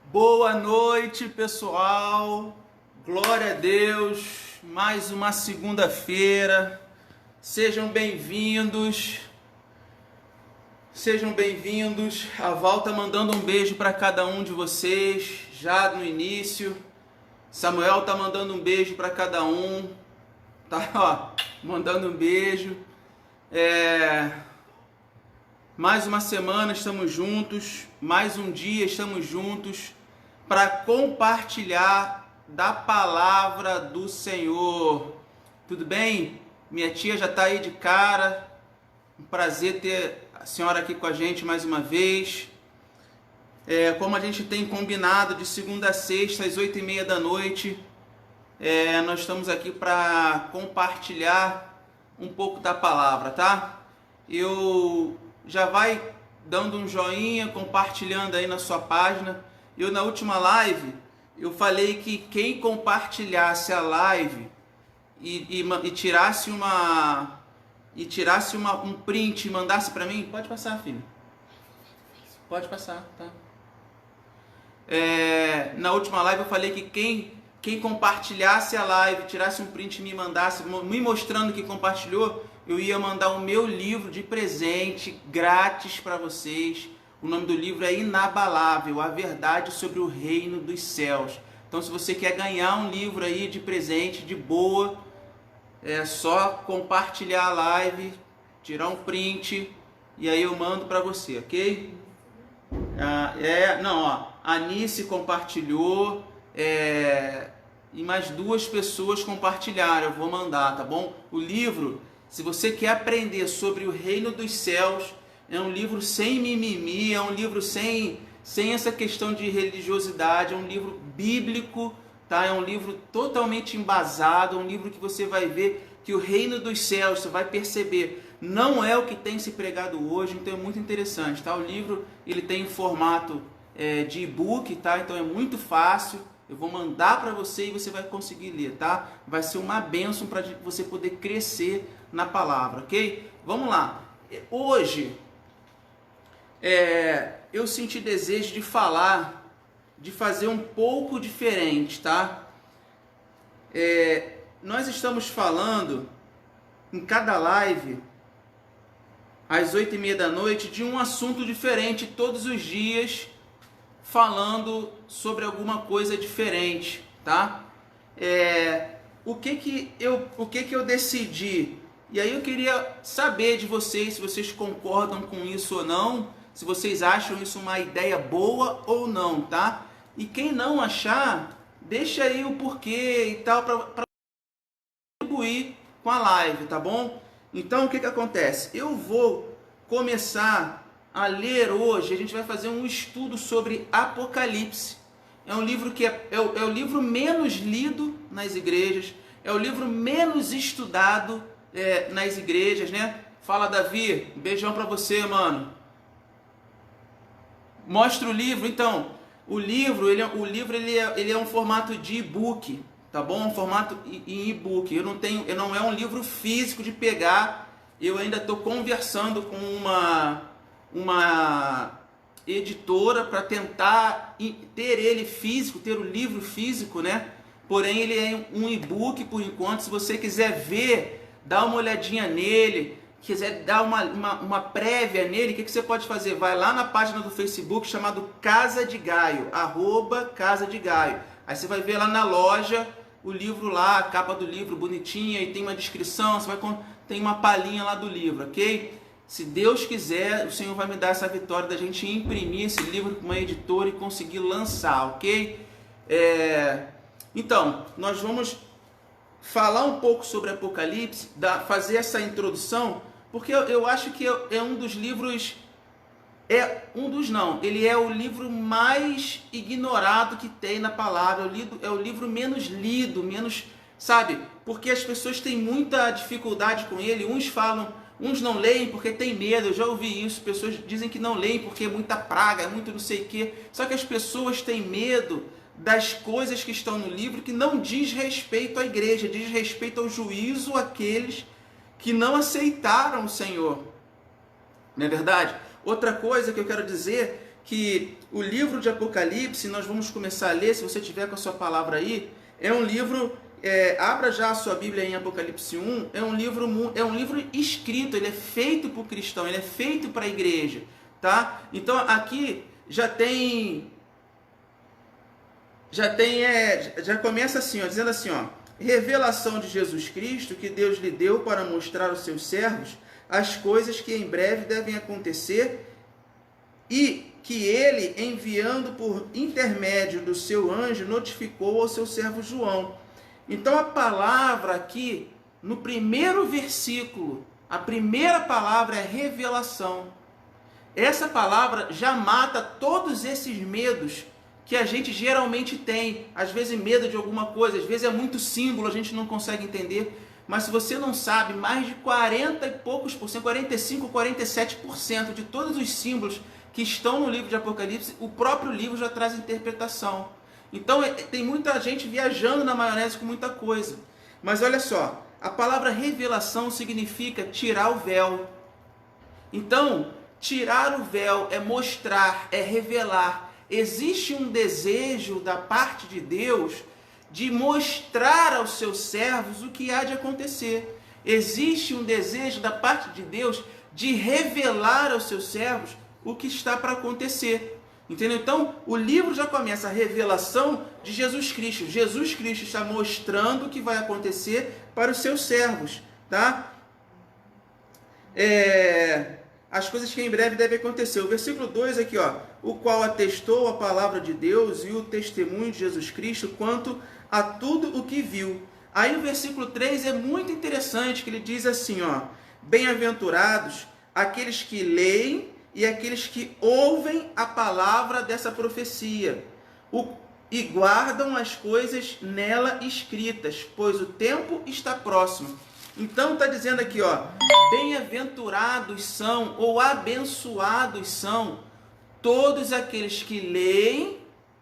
Boa noite, pessoal. Glória a Deus. Mais uma segunda-feira. Sejam bem-vindos. Sejam bem-vindos. A Val tá mandando um beijo para cada um de vocês já no início. Samuel tá mandando um beijo para cada um. Tá, ó, mandando um beijo. Mais uma semana estamos juntos, mais um dia estamos juntos para compartilhar da palavra do Senhor. Tudo bem? Minha tia já está aí de cara. Um prazer ter a senhora aqui com a gente mais uma vez. Como a gente tem combinado de segunda a sexta às 8h30 da noite, nós estamos aqui para compartilhar um pouco da palavra, tá? Já vai dando um joinha, compartilhando aí na sua página. Eu na última live, eu falei que quem compartilhasse a live e tirasse um print e mandasse para mim, pode passar, filho. Pode passar, tá? Na última live eu falei que quem compartilhasse a live, tirasse um print e me mandasse, me mostrando que compartilhou, eu ia mandar o meu livro de presente, grátis para vocês. O nome do livro é Inabalável, a verdade sobre o reino dos céus. Então, se você quer ganhar um livro aí de presente, de boa, é só compartilhar a live, tirar um print e aí eu mando para você, ok? A Anice compartilhou, e mais 2 pessoas compartilharam, eu vou mandar, tá bom? O livro, se você quer aprender sobre o reino dos céus, é um livro sem mimimi, é um livro sem essa questão de religiosidade, é um livro bíblico, tá? É um livro totalmente embasado, é um livro que você vai ver que o reino dos céus, você vai perceber, não é o que tem se pregado hoje, então é muito interessante, tá? O livro, ele tem formato de e-book, tá? Então é muito fácil. Eu vou mandar para você e você vai conseguir ler, tá? Vai ser uma bênção para você poder crescer na palavra, ok? Vamos lá. Hoje, eu senti desejo de falar, de fazer um pouco diferente, tá? Nós estamos falando em cada live, às 8h30 da noite, de um assunto diferente todos os dias, falando sobre alguma coisa diferente, tá? O que eu decidi? E aí eu queria saber de vocês, se vocês concordam com isso ou não, se vocês acham isso uma ideia boa ou não, tá? E quem não achar, deixa aí o porquê e tal, para contribuir com a live, tá bom? Então o que acontece? Eu vou começar a ler hoje, a gente vai fazer um estudo sobre Apocalipse. É um livro que é o livro menos lido nas igrejas, é o livro menos estudado nas igrejas, né? Fala, Davi, um beijão pra você, mano. Mostra o livro. Então, o livro ele é um formato de e-book, tá bom? Um formato em e-book. Não é um livro físico de pegar. Eu ainda estou conversando com uma editora para tentar ter ele físico, ter o livro físico, né? Porém, ele é um e-book por enquanto. Se você quiser ver, dá uma olhadinha nele, quiser dar uma prévia nele, o que você pode fazer? Vai lá na página do Facebook chamado Casa de Gaio, @Casa de Gaio. Aí você vai ver lá na loja o livro lá, a capa do livro bonitinha, e tem uma descrição, tem uma palhinha lá do livro, ok? Se Deus quiser, o Senhor vai me dar essa vitória da gente imprimir esse livro com uma editora e conseguir lançar, ok? Então, nós vamos falar um pouco sobre Apocalipse, fazer essa introdução, porque eu acho que é um dos livros... ele é o livro mais ignorado que tem na palavra, é o livro menos lido, sabe? Porque as pessoas têm muita dificuldade com ele, uns não leem porque tem medo, eu já ouvi isso, pessoas dizem que não leem porque é muita praga, é muito não sei o quê, só que as pessoas têm medo das coisas que estão no livro que não diz respeito à igreja, diz respeito ao juízo àqueles que não aceitaram o Senhor, não é verdade? Outra coisa que eu quero dizer, que o livro de Apocalipse, nós vamos começar a ler, se você tiver com a sua palavra aí, é um livro, abra já a sua Bíblia em Apocalipse 1, é um livro escrito, ele é feito por cristão, ele é feito para a igreja, tá? Então aqui já começa assim, ó, dizendo assim, ó, revelação de Jesus Cristo que Deus lhe deu para mostrar aos seus servos as coisas que em breve devem acontecer e que ele, enviando por intermédio do seu anjo, notificou ao seu servo João. Então a palavra aqui, no primeiro versículo, a primeira palavra é revelação. Essa palavra já mata todos esses medos que a gente geralmente tem. Às vezes medo de alguma coisa, às vezes é muito símbolo, a gente não consegue entender. Mas se você não sabe, mais de 40 e poucos por cento, 45, 47% de todos os símbolos que estão no livro de Apocalipse, o próprio livro já traz interpretação. Então tem muita gente viajando na maionese com muita coisa. Mas olha só, a palavra revelação significa tirar o véu. Então, tirar o véu é mostrar, é revelar. Existe um desejo da parte de Deus de mostrar aos seus servos o que há de acontecer. Existe um desejo da parte de Deus de revelar aos seus servos o que está para acontecer. Entendeu? Então, o livro já começa a revelação de Jesus Cristo. Jesus Cristo está mostrando o que vai acontecer para os seus servos, tá? As coisas que em breve devem acontecer. O versículo 2 aqui, ó, o qual atestou a palavra de Deus e o testemunho de Jesus Cristo quanto a tudo o que viu. Aí o versículo 3 é muito interessante, que ele diz assim, ó, bem-aventurados aqueles que leem e aqueles que ouvem a palavra dessa profecia e guardam as coisas nela escritas, pois o tempo está próximo. Então está dizendo aqui, ó, bem-aventurados são ou abençoados são todos aqueles que leem,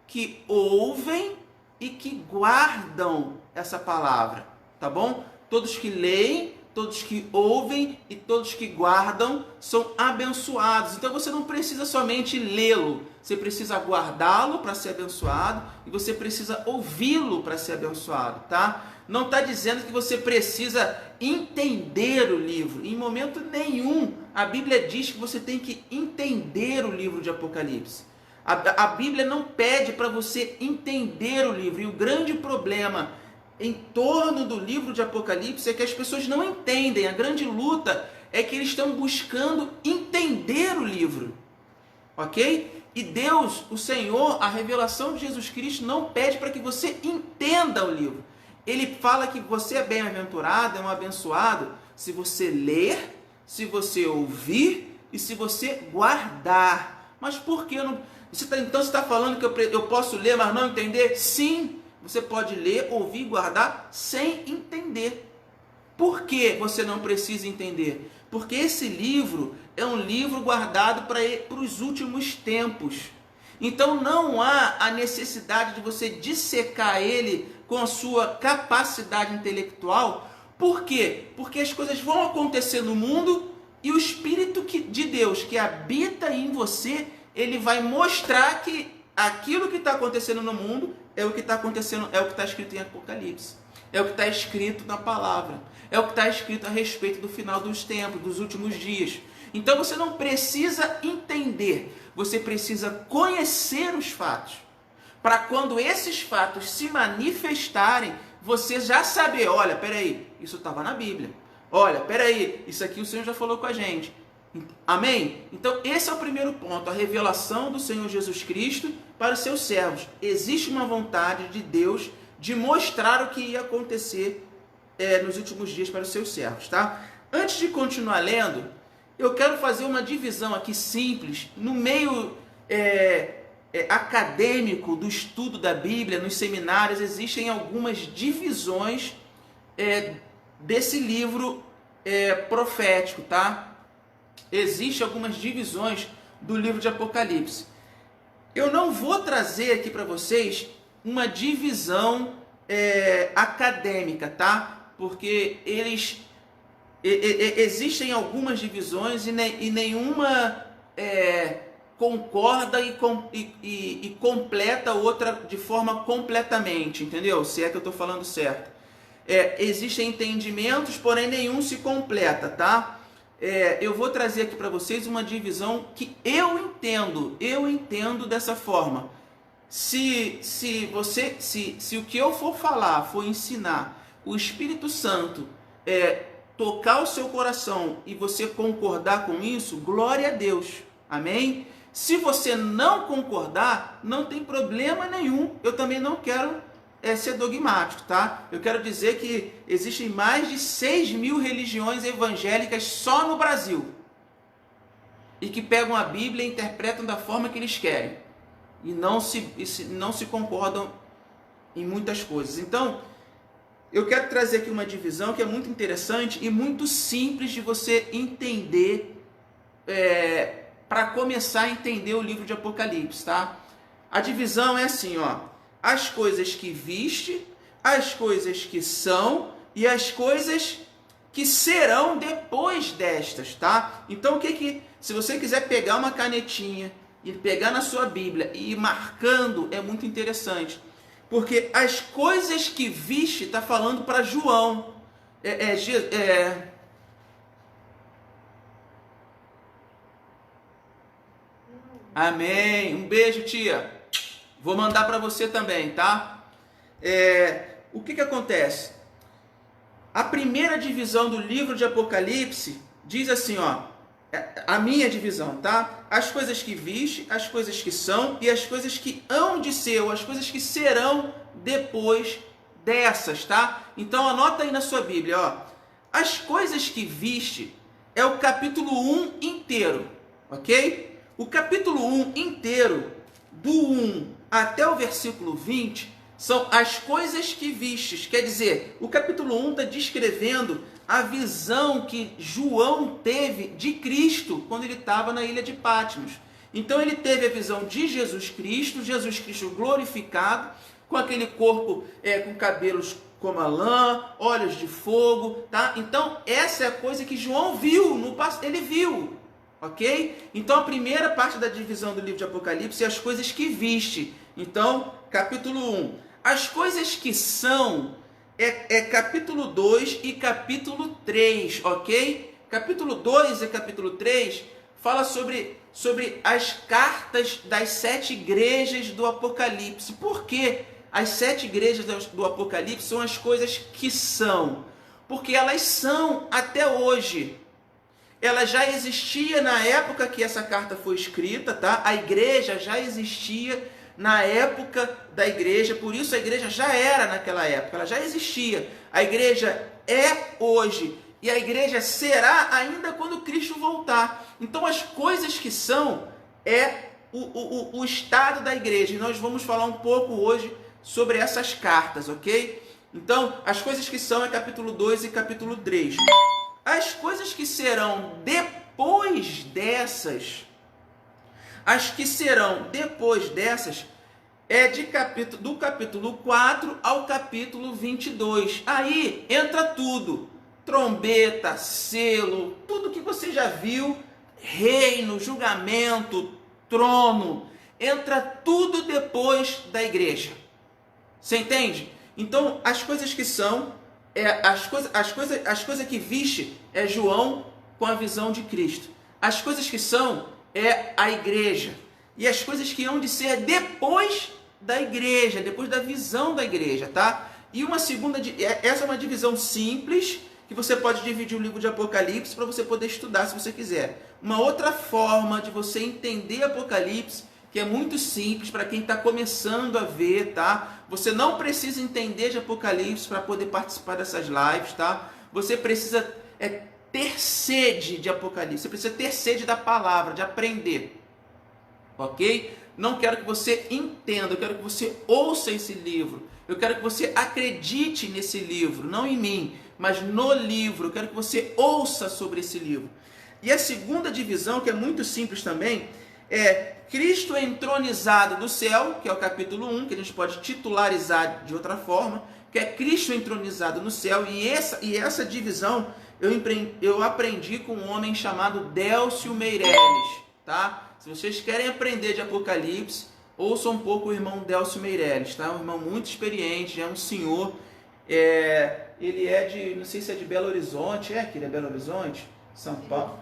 que ouvem e que guardam essa palavra, tá bom? Todos que leem, todos que ouvem e todos que guardam são abençoados. Então você não precisa somente lê-lo, você precisa guardá-lo para ser abençoado e você precisa ouvi-lo para ser abençoado, tá? Não está dizendo que você precisa entender o livro. Em momento nenhum a Bíblia diz que você tem que entender o livro de Apocalipse. A Bíblia não pede para você entender o livro. E o grande problema em torno do livro de Apocalipse é que as pessoas não entendem. A grande luta é que eles estão buscando entender o livro. Ok? E Deus, o Senhor, a revelação de Jesus Cristo não pede para que você entenda o livro. Ele fala que você é bem-aventurado, é um abençoado, se você ler, se você ouvir e se você guardar. Mas por que não? Então você está falando que eu posso ler, mas não entender? Sim, você pode ler, ouvir e guardar sem entender. Por que você não precisa entender? Porque esse livro é um livro guardado para os últimos tempos. Então não há a necessidade de você dissecar ele com a sua capacidade intelectual. Por quê? Porque as coisas vão acontecer no mundo e o Espírito de Deus que habita em você, ele vai mostrar que aquilo que está acontecendo no mundo é o que está acontecendo, é o que está escrito em Apocalipse. É o que está escrito na palavra. É o que está escrito a respeito do final dos tempos, dos últimos dias. Então você não precisa entender, você precisa conhecer os fatos. Para quando esses fatos se manifestarem, você já saber, olha, peraí, isso estava na Bíblia. Olha, peraí, isso aqui o Senhor já falou com a gente. Amém? Então esse é o primeiro ponto, a revelação do Senhor Jesus Cristo para os seus servos. Existe uma vontade de Deus de mostrar o que ia acontecer nos últimos dias para os seus servos, tá? Antes de continuar lendo, eu quero fazer uma divisão aqui simples, no meio acadêmico do estudo da Bíblia, nos seminários, existem algumas divisões desse livro profético, tá? Existem algumas divisões do livro de Apocalipse. Eu não vou trazer aqui para vocês uma divisão acadêmica, tá? Porque existem algumas divisões e nenhuma concorda e completa outra de forma completamente, entendeu? Se é que eu estou falando certo. Existem entendimentos, porém nenhum se completa, tá? Eu vou trazer aqui para vocês uma divisão que eu entendo dessa forma. Se o que eu for falar, for ensinar, o Espírito Santo tocar o seu coração e você concordar com isso, glória a Deus, amém? Se você não concordar, não tem problema nenhum, eu também não quero ser dogmático, tá? Eu quero dizer que existem mais de 6.000 religiões evangélicas só no Brasil, e que pegam a Bíblia e interpretam da forma que eles querem, e não se concordam em muitas coisas. Então, eu quero trazer aqui uma divisão que é muito interessante e muito simples de você entender, para começar a entender o livro de Apocalipse, tá? A divisão é assim, ó: as coisas que viste, as coisas que são e as coisas que serão depois destas, tá? Então, se você quiser pegar uma canetinha e pegar na sua Bíblia e ir marcando, é muito interessante. Porque as coisas que viste está falando para João. Amém. Um beijo, tia. Vou mandar para você também, tá? O que acontece? A primeira divisão do livro de Apocalipse diz assim, ó, a minha divisão, tá? As coisas que viste, as coisas que são e as coisas que hão de ser, ou as coisas que serão depois dessas, tá? Então anota aí na sua Bíblia, ó. As coisas que viste é o capítulo 1 inteiro, ok? O capítulo 1 inteiro, do 1 até o versículo 20, são as coisas que vistes. Quer dizer, o capítulo 1 está descrevendo a visão que João teve de Cristo quando ele estava na ilha de Patmos. Então ele teve a visão de Jesus Cristo glorificado, com aquele corpo com cabelos como a lã, olhos de fogo, tá? Então essa é a coisa que João viu, ele viu, ok? Então a primeira parte da divisão do livro de Apocalipse é as coisas que viste. Então, capítulo 1. As coisas que são capítulo 2 e capítulo 3, ok? Capítulo 2 e capítulo 3 fala sobre as cartas das 7 igrejas do Apocalipse. Por que as 7 igrejas do Apocalipse são as coisas que são? Porque elas são até hoje. Ela já existia na época que essa carta foi escrita, tá? A igreja já existia na época da igreja, por isso a igreja já era naquela época, ela já existia. A igreja é hoje e a igreja será ainda quando Cristo voltar. Então as coisas que são o estado da igreja, e nós vamos falar um pouco hoje sobre essas cartas, ok? Então, as coisas que são é capítulo 2 e capítulo 3. As coisas que serão depois dessas, as que serão depois dessas, do capítulo 4 ao capítulo 22. Aí entra tudo: trombeta, selo, tudo que você já viu, reino, julgamento, trono, entra tudo depois da igreja. Você entende? Então, as coisas que são, as coisas que viste é João com a visão de Cristo. As coisas que são é a igreja. E as coisas que hão de ser é depois da igreja, depois da visão da igreja, tá? E uma segunda, essa é uma divisão simples, que você pode dividir o livro de Apocalipse para você poder estudar se você quiser. Uma outra forma de você entender Apocalipse, que é muito simples para quem está começando a ver, tá? Você não precisa entender de Apocalipse para poder participar dessas lives, tá? Você precisa ter sede de Apocalipse, você precisa ter sede da palavra, de aprender, ok? Não quero que você entenda, eu quero que você ouça esse livro, eu quero que você acredite nesse livro, não em mim, mas no livro. Eu quero que você ouça sobre esse livro. E a segunda divisão, que é muito simples também, é Cristo entronizado do céu, que é o capítulo 1, que a gente pode titularizar de outra forma, que é Cristo entronizado no céu. E essa divisão eu aprendi com um homem chamado Délcio Meireles, tá? Se vocês querem aprender de Apocalipse, ouçam um pouco o irmão Delcio Meirelles, tá? Um irmão muito experiente, é um senhor, ele é de, não sei se é de Belo Horizonte, que ele é Belo Horizonte? São Paulo?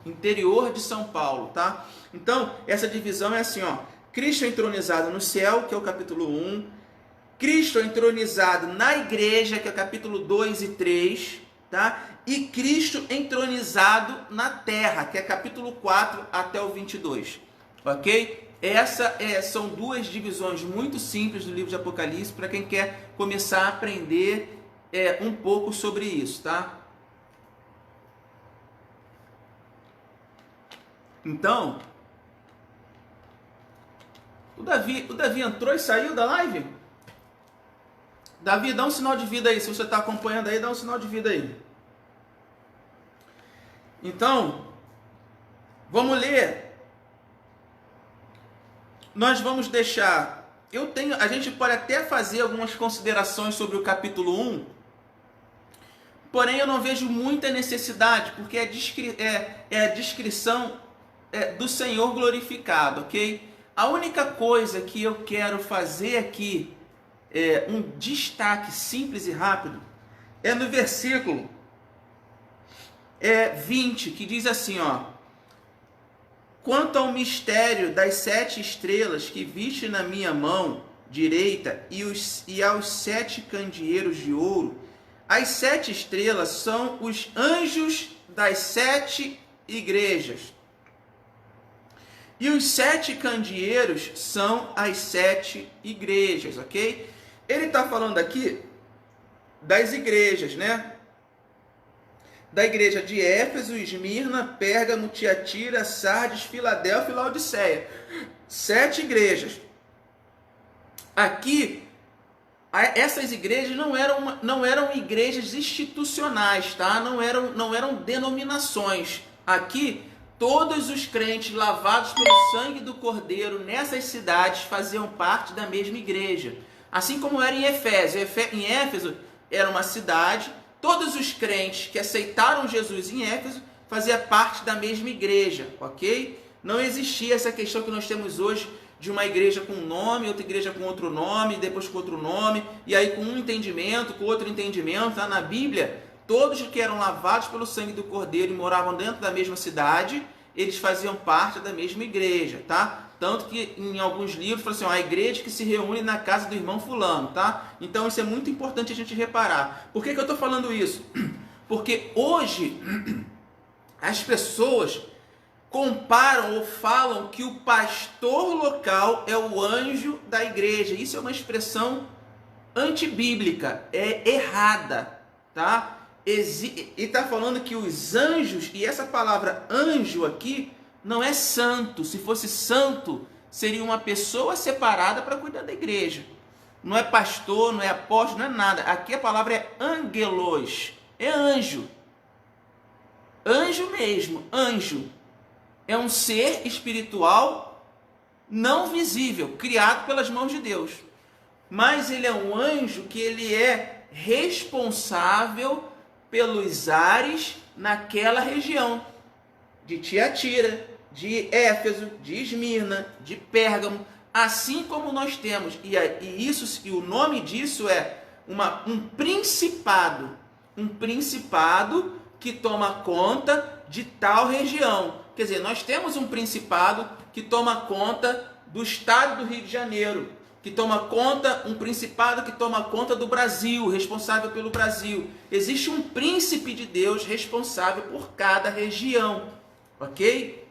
Interior de São Paulo, tá? Então, essa divisão é assim, ó, Cristo entronizado no céu, que é o capítulo 1, Cristo entronizado na igreja, que é o capítulo 2 e 3, tá? E Cristo entronizado na terra, que é capítulo 4 até o 22, ok? São duas divisões muito simples do livro de Apocalipse para quem quer começar a aprender um pouco sobre isso, tá? Então, o Davi entrou e saiu da live? Davi, dá um sinal de vida aí, se você está acompanhando aí, dá um sinal de vida aí. Então, vamos ler. Nós vamos deixar, a gente pode até fazer algumas considerações sobre o capítulo 1, porém eu não vejo muita necessidade, porque é a descrição do Senhor glorificado, ok? A única coisa que eu quero fazer aqui, um destaque simples e rápido, é no versículo 20, que diz assim, ó: quanto ao mistério das 7 estrelas que viste na minha mão direita e aos 7 candeeiros de ouro, as 7 estrelas são os anjos das 7 igrejas. E os 7 candeeiros são as 7 igrejas, ok? Ele está falando aqui das igrejas, né? Da igreja de Éfeso, Esmirna, Pérgamo, Tiatira, Sardes, Filadélfia e Laodiceia. 7 igrejas. Aqui, essas igrejas não eram igrejas institucionais, tá? Não eram denominações. Aqui, todos os crentes lavados pelo sangue do Cordeiro nessas cidades faziam parte da mesma igreja. Assim como era em Éfeso. Em Éfeso era uma cidade, todos os crentes que aceitaram Jesus em Éfeso faziam parte da mesma igreja, ok? Não existia essa questão que nós temos hoje de uma igreja com um nome, outra igreja com outro nome, depois com outro nome, e aí com um entendimento, com outro entendimento. Tá? Na Bíblia, todos que eram lavados pelo sangue do Cordeiro e moravam dentro da mesma cidade, eles faziam parte da mesma igreja, tá? Tanto que em alguns livros fala assim, ó, a igreja que se reúne na casa do irmão fulano, tá? Então isso é muito importante a gente reparar. Por que eu estou falando isso? Porque hoje as pessoas comparam ou falam que o pastor local é o anjo da igreja. Isso é uma expressão antibíblica, é errada, tá? E está falando que os anjos, e essa palavra anjo aqui não é santo. Se fosse santo, seria uma pessoa separada para cuidar da igreja. Não é pastor, não é apóstolo, não é nada. Aqui a palavra é angelos, é anjo. Anjo mesmo, anjo. É um ser espiritual não visível, criado pelas mãos de Deus. Mas ele é um anjo que ele é responsável pelos ares naquela região de Tiatira, de Éfeso, de Esmirna, de Pérgamo, assim como nós temos, e o nome disso é um principado que toma conta de tal região. Quer dizer, nós temos um principado que toma conta do estado do Rio de Janeiro, um principado que toma conta do Brasil, responsável pelo Brasil. Existe um príncipe de Deus responsável por cada região, ok?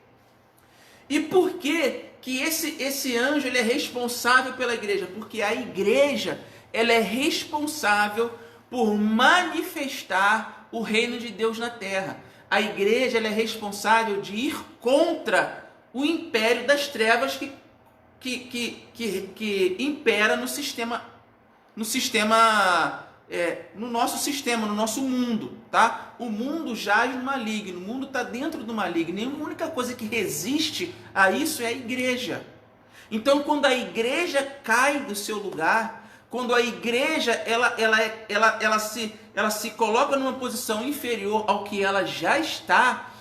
E por que esse anjo ele é responsável pela igreja? Porque a igreja ela é responsável por manifestar o reino de Deus na terra. A igreja ela é responsável de ir contra o império das trevas que impera no nosso sistema, no nosso mundo, tá? O mundo jaz no maligno, o mundo está dentro do maligno, e a única coisa que resiste a isso é a igreja. Então, quando a igreja cai do seu lugar, quando a igreja ela se coloca numa posição inferior ao que ela já está,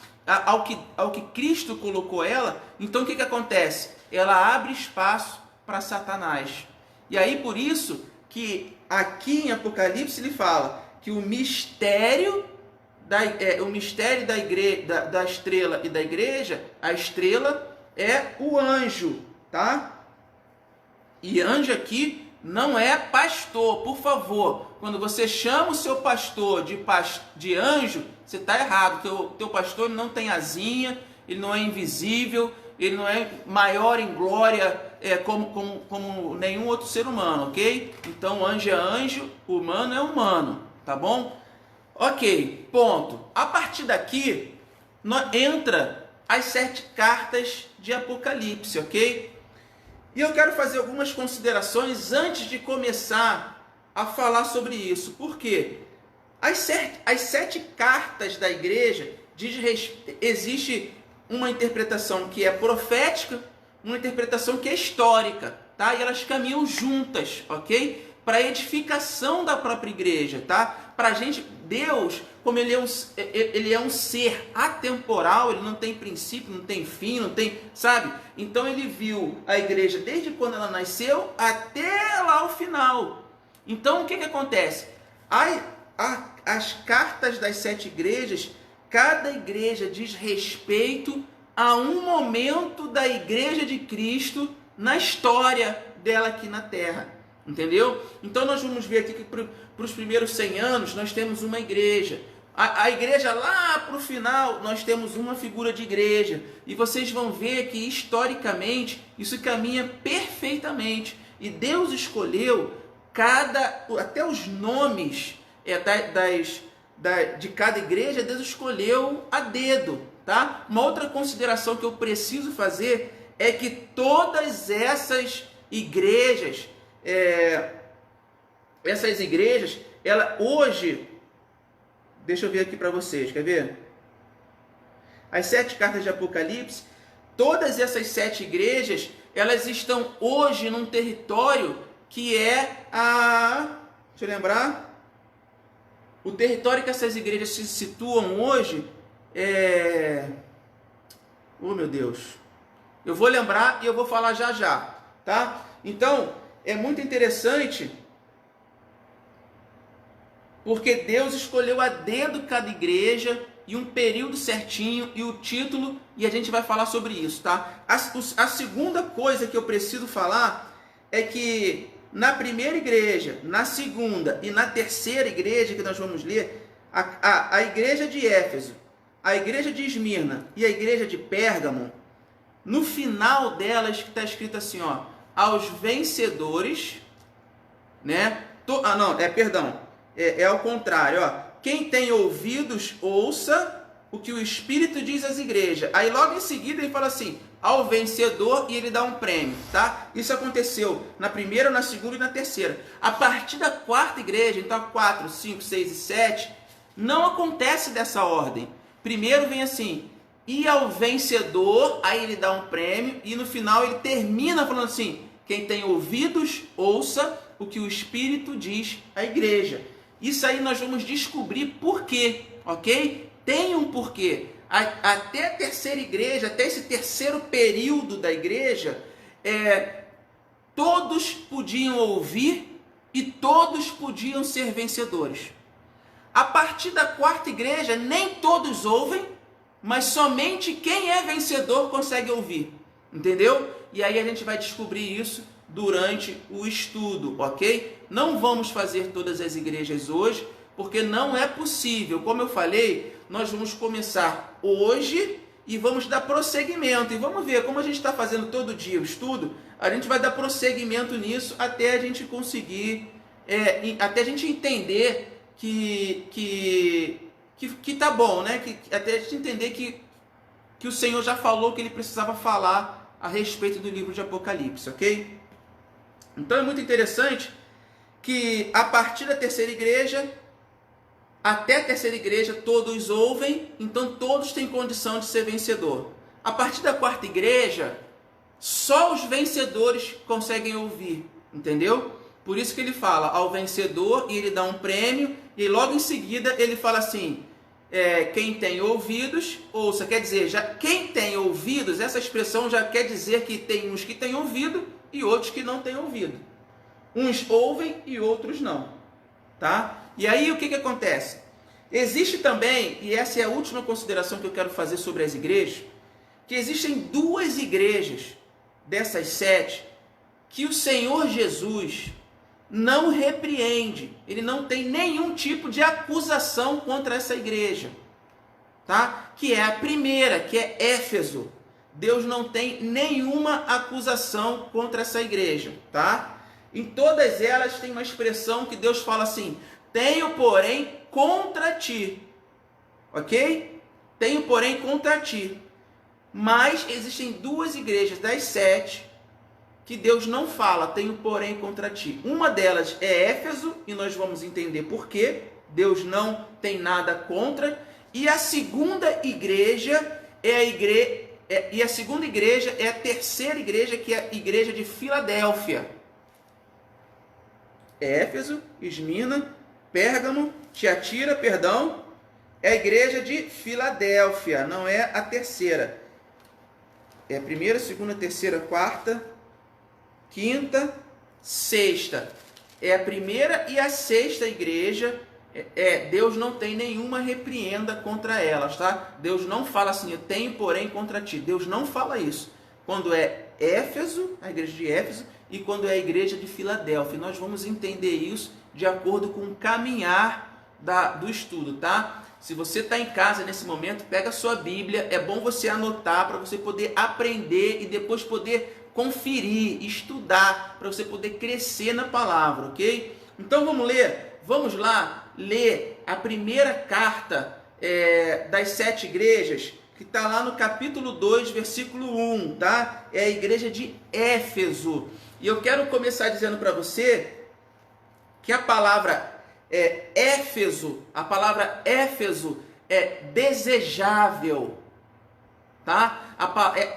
ao que Cristo colocou ela, então o que acontece? Ela abre espaço para Satanás. E aí por isso que aqui em Apocalipse ele fala que o mistério da estrela e da igreja, a estrela é o anjo, tá? E anjo aqui não é pastor, por favor. Quando você chama o seu pastor de anjo, você está errado. Teu pastor ele não tem asinha, ele não é invisível, ele não é maior em glória como nenhum outro ser humano, ok? Então anjo é anjo, humano é humano, tá bom? Ok, ponto. A partir daqui, entra as 7 cartas de Apocalipse, ok? E eu quero fazer algumas considerações antes de começar a falar sobre isso. Por quê? As 7 cartas da igreja, existe uma interpretação que é profética, uma interpretação que é histórica, tá? E elas caminham juntas, ok? Para a edificação da própria igreja, tá? Para a gente, Deus, como ele é um ser atemporal, ele não tem princípio, não tem fim, não tem, sabe? Então ele viu a igreja desde quando ela nasceu até lá o final. Então o que acontece? As cartas das 7 igrejas, cada igreja diz respeito a um momento da igreja de Cristo na história dela aqui na Terra. Entendeu? Então nós vamos ver aqui que para os primeiros 100 anos nós temos uma igreja. A igreja lá para o final nós temos uma figura de igreja. E vocês vão ver que historicamente isso caminha perfeitamente. E Deus escolheu até os nomes de cada igreja, Deus escolheu a dedo. Tá? Uma outra consideração que eu preciso fazer é que todas essas igrejas, ela hoje, deixa eu ver aqui para vocês, quer ver? As 7 cartas de Apocalipse, todas essas 7 igrejas, elas estão hoje num território que é deixa eu lembrar, o território que essas igrejas se situam hoje oh meu Deus, eu vou lembrar e eu vou falar já já, tá? Então, é muito interessante porque Deus escolheu a dedo cada igreja e um período certinho e o título, e a gente vai falar sobre isso, tá? A segunda coisa que eu preciso falar é que na primeira igreja, na segunda e na terceira igreja que nós vamos ler, a igreja de Éfeso, a igreja de Esmirna e a igreja de Pérgamo, no final delas está escrito assim, ó, aos vencedores, né? É ao contrário, ó. Quem tem ouvidos, ouça o que o Espírito diz às igrejas. Aí logo em seguida ele fala assim, ao vencedor, e ele dá um prêmio, tá? Isso aconteceu na primeira, na segunda e na terceira. A partir da quarta igreja, então 4, 5, 6 e 7, não acontece dessa ordem. Primeiro vem assim, e ao vencedor, aí ele dá um prêmio, e no final ele termina falando assim, quem tem ouvidos, ouça o que o Espírito diz à igreja. Isso aí nós vamos descobrir por quê, ok? Tem um porquê. Até a terceira igreja, até esse terceiro período da igreja, todos podiam ouvir e todos podiam ser vencedores. A partir da quarta igreja, nem todos ouvem, mas somente quem é vencedor consegue ouvir. Entendeu? E aí a gente vai descobrir isso durante o estudo, ok? Não vamos fazer todas as igrejas hoje, porque não é possível. Como eu falei, nós vamos começar hoje e vamos dar prosseguimento. E vamos ver, como a gente está fazendo todo dia o estudo, a gente vai dar prosseguimento nisso até a gente conseguir, até a gente entender que tá bom, né? Até a gente entender que o Senhor já falou que ele precisava falar a respeito do livro de Apocalipse, ok? Então é muito interessante que a partir da terceira igreja, até a terceira igreja, todos ouvem, então todos têm condição de ser vencedor. A partir da quarta igreja, só os vencedores conseguem ouvir, entendeu? Por isso que ele fala ao vencedor e ele dá um prêmio, e logo em seguida ele fala assim, quem tem ouvidos, ouça. Quer dizer, já quem tem ouvidos, essa expressão já quer dizer que tem uns que têm ouvido e outros que não têm ouvido. Uns ouvem e outros não, tá? E aí o que acontece? Existe também, e essa é a última consideração que eu quero fazer sobre as igrejas, que existem 2 igrejas dessas 7 que o Senhor Jesus não repreende, ele não tem nenhum tipo de acusação contra essa igreja, tá? Que é a primeira, que é Éfeso. Deus não tem nenhuma acusação contra essa igreja, tá? Em todas elas tem uma expressão que Deus fala assim: tenho, porém, contra ti, ok? Tenho, porém, contra ti. Mas existem 2 igrejas das 7 que Deus não fala, tenho porém contra ti. Uma delas é Éfeso, e nós vamos entender por quê. Deus não tem nada contra. E a segunda igreja a segunda igreja é a terceira igreja, que é a igreja de Filadélfia. Éfeso, Esmirna, Pérgamo, Tiatira, é a igreja de Filadélfia, não é a terceira. É a primeira, segunda, terceira, quarta, quinta, sexta. É a primeira e a sexta igreja. Deus não tem nenhuma repreenda contra elas, tá? Deus não fala assim, eu tenho porém contra ti. Deus não fala isso. Quando é Éfeso, a igreja de Éfeso, e quando é a igreja de Filadélfia. Nós vamos entender isso de acordo com o caminhar do estudo, tá? Se você está em casa nesse momento, pega a sua Bíblia. É bom você anotar para você poder aprender e depois poder conferir, estudar, para você poder crescer na palavra, ok? Então vamos ler, vamos lá ler a primeira carta das 7 igrejas, que está lá no capítulo 2, versículo 1, tá? É a igreja de Éfeso. E eu quero começar dizendo para você que a palavra Éfeso é desejável, tá?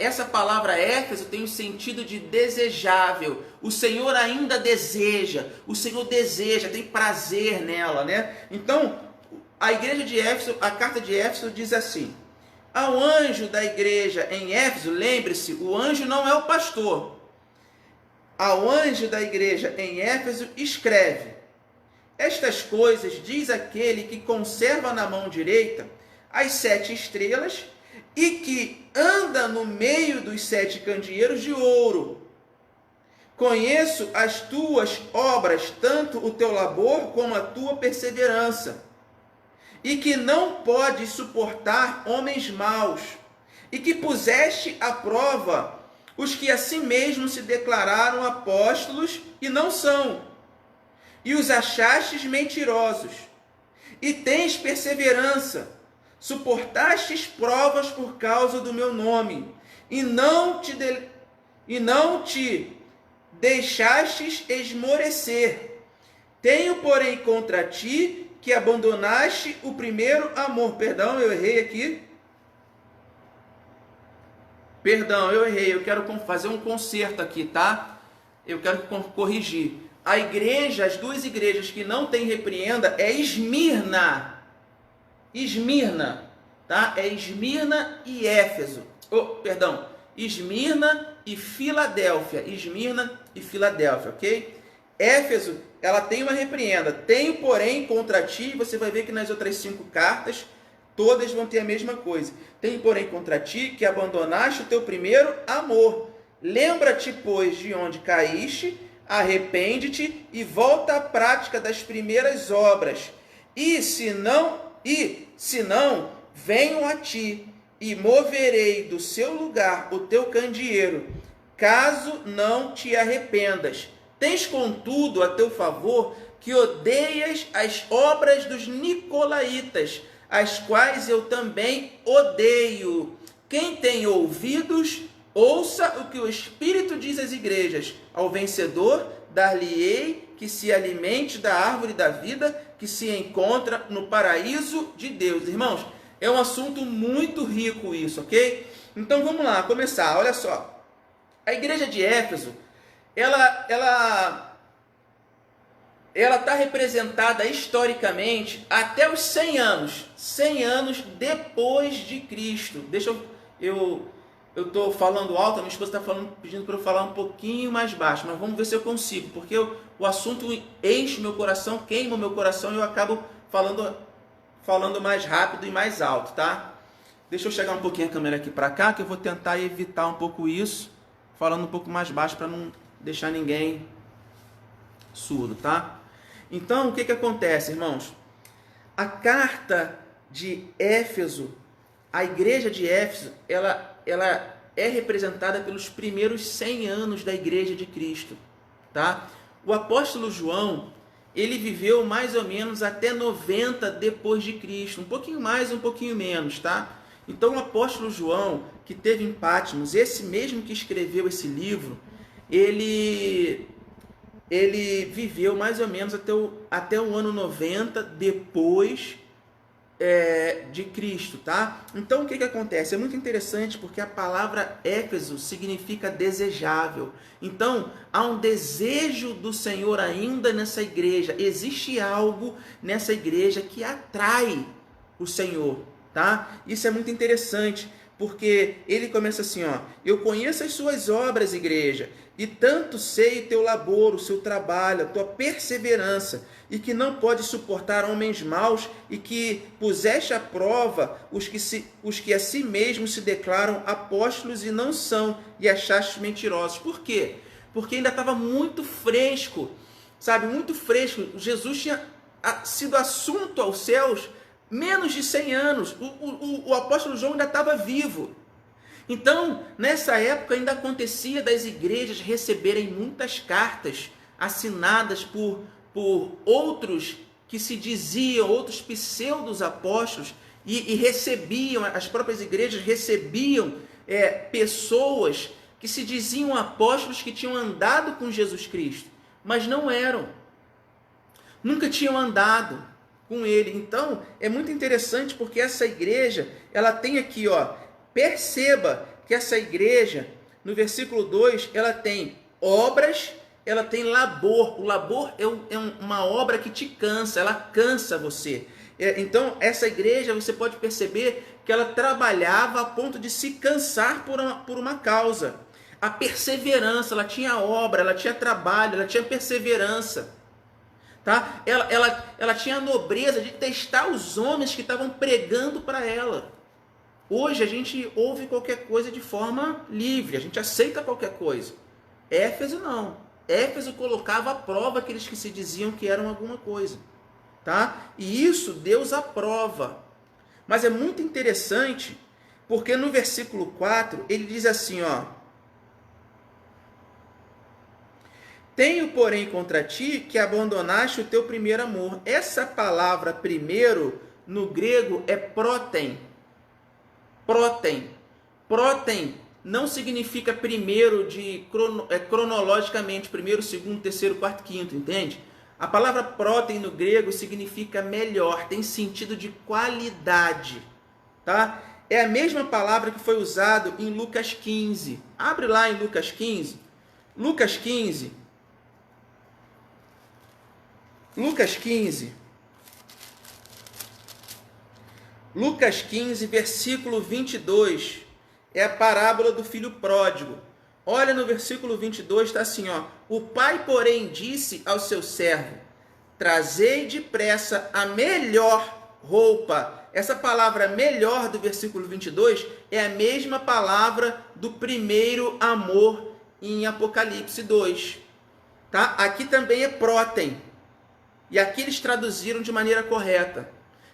Essa palavra Éfeso tem o sentido de desejável. O Senhor ainda deseja, o Senhor deseja, tem prazer nela, né? Então, a igreja de Éfeso, a carta de Éfeso diz assim: ao anjo da igreja em Éfeso, lembre-se, o anjo não é o pastor. Ao anjo da igreja em Éfeso escreve: estas coisas diz aquele que conserva na mão direita as 7 estrelas e que anda no meio dos 7 candeeiros de ouro. Conheço as tuas obras, tanto o teu labor como a tua perseverança, e que não podes suportar homens maus, e que puseste à prova os que a si mesmos se declararam apóstolos e não são, e os achastes mentirosos, e tens perseverança, suportastes provas por causa do meu nome, e não te deixastes esmorecer. Tenho, porém, contra ti que abandonaste o primeiro amor. Perdão, eu errei aqui. Eu quero fazer um conserto aqui, tá? Eu quero corrigir. As 2 igrejas que não tem repreenda é Esmirna, tá? É Esmirna e Éfeso. Esmirna e Filadélfia. Ok? Éfeso, ela tem uma repreenda. Tenho, porém, contra ti, você vai ver que nas outras 5 cartas, todas vão ter a mesma coisa. Tenho, porém, contra ti que abandonaste o teu primeiro amor. Lembra-te, pois, de onde caíste, arrepende-te e volta à prática das primeiras obras. E se não, venho a ti e moverei do seu lugar o teu candeeiro, caso não te arrependas. Tens, contudo, a teu favor que odeias as obras dos nicolaítas, as quais eu também odeio. Quem tem ouvidos, ouça o que o Espírito diz às igrejas. Ao vencedor, dar-lhe-ei que se alimente da árvore da vida, que se encontra no paraíso de Deus. Irmãos, é um assunto muito rico isso, ok? Então vamos lá, começar. Olha só. A igreja de Éfeso, ela ela está representada historicamente até os 100 anos. 100 anos depois de Cristo. Eu estou falando alto, a minha esposa está pedindo para eu falar um pouquinho mais baixo, mas vamos ver se eu consigo, porque o assunto enche meu coração, queima o meu coração e eu acabo falando mais rápido e mais alto, tá? Deixa eu chegar um pouquinho a câmera aqui para cá, que eu vou tentar evitar um pouco isso, falando um pouco mais baixo para não deixar ninguém surdo, tá? Então, o que acontece, irmãos? A carta de Éfeso, a igreja de Éfeso, ela é representada pelos primeiros 100 anos da igreja de Cristo, tá? O apóstolo João, ele viveu mais ou menos até 90 depois de Cristo, um pouquinho mais, um pouquinho menos, tá? Então, o apóstolo João, que teve em Patmos, esse mesmo que escreveu esse livro, ele viveu mais ou menos até o ano 90 depois de Cristo, tá? Então, o que acontece? É muito interessante porque a palavra Éfeso significa desejável. Então, há um desejo do Senhor ainda nessa igreja. Existe algo nessa igreja que atrai o Senhor, tá? Isso é muito interessante, porque ele começa assim, ó: eu conheço as suas obras, igreja, e tanto sei o teu labor, o seu trabalho, a tua perseverança, e que não pode suportar homens maus, e que puseste à prova os que a si mesmos se declaram apóstolos e não são, e achaste mentirosos. Por quê? Porque ainda estava muito fresco, sabe? Muito fresco. Jesus tinha sido assunto aos céus menos de 100 anos. O apóstolo João ainda estava vivo. Então, nessa época ainda acontecia das igrejas receberem muitas cartas assinadas por outros que se diziam, outros pseudos apóstolos, e recebiam, as próprias igrejas recebiam pessoas que se diziam apóstolos, que tinham andado com Jesus Cristo, mas não eram, nunca tinham andado com ele. Então, é muito interessante porque essa igreja, ela tem aqui, ó, perceba que essa igreja, no versículo 2, ela tem obras, ela tem labor. O labor é uma obra que te cansa, ela cansa você. Então, essa igreja, você pode perceber que ela trabalhava a ponto de se cansar por uma causa. A perseverança, ela tinha obra, ela tinha trabalho, ela tinha perseverança. Tá? Ela tinha a nobreza de testar os homens que estavam pregando para ela. Hoje a gente ouve qualquer coisa de forma livre, a gente aceita qualquer coisa. Éfeso não. Éfeso colocava à prova aqueles que se diziam que eram alguma coisa. Tá? E isso Deus aprova. Mas é muito interessante, porque no versículo 4 ele diz assim, ó: tenho, porém, contra ti que abandonaste o teu primeiro amor. Essa palavra primeiro, no grego, é protem. Protem. Protem não significa primeiro cronologicamente, primeiro, segundo, terceiro, quarto, quinto, entende? A palavra protem no grego significa melhor, tem sentido de qualidade, tá? É a mesma palavra que foi usada em Lucas 15. Abre lá em Lucas 15. Lucas 15. Lucas 15. Lucas 15, versículo 22, é a parábola do filho pródigo. Olha no versículo 22, está assim, ó: o pai, porém, disse ao seu servo: trazei depressa a melhor roupa. Essa palavra melhor do versículo 22 é a mesma palavra do primeiro amor em Apocalipse 2. Tá? Aqui também é protem. E aqui eles traduziram de maneira correta.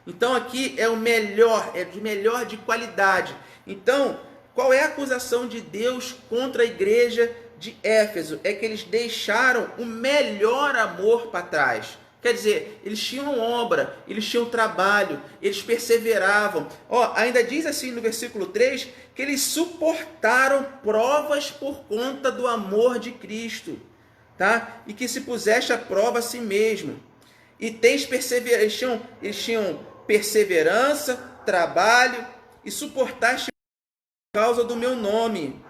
Então aqui é o melhor, é de melhor de qualidade. Então, qual é a acusação de Deus contra a igreja de Éfeso? É que eles deixaram o melhor amor para trás. Quer dizer, eles tinham obra, eles tinham trabalho, eles perseveravam. Ó, ainda diz assim no versículo 3, que eles suportaram provas por conta do amor de Cristo, tá? E que se puseste à prova a si mesmo. E tens perseverança, eles tinham perseverança, trabalho, e suportaste por causa do meu nome.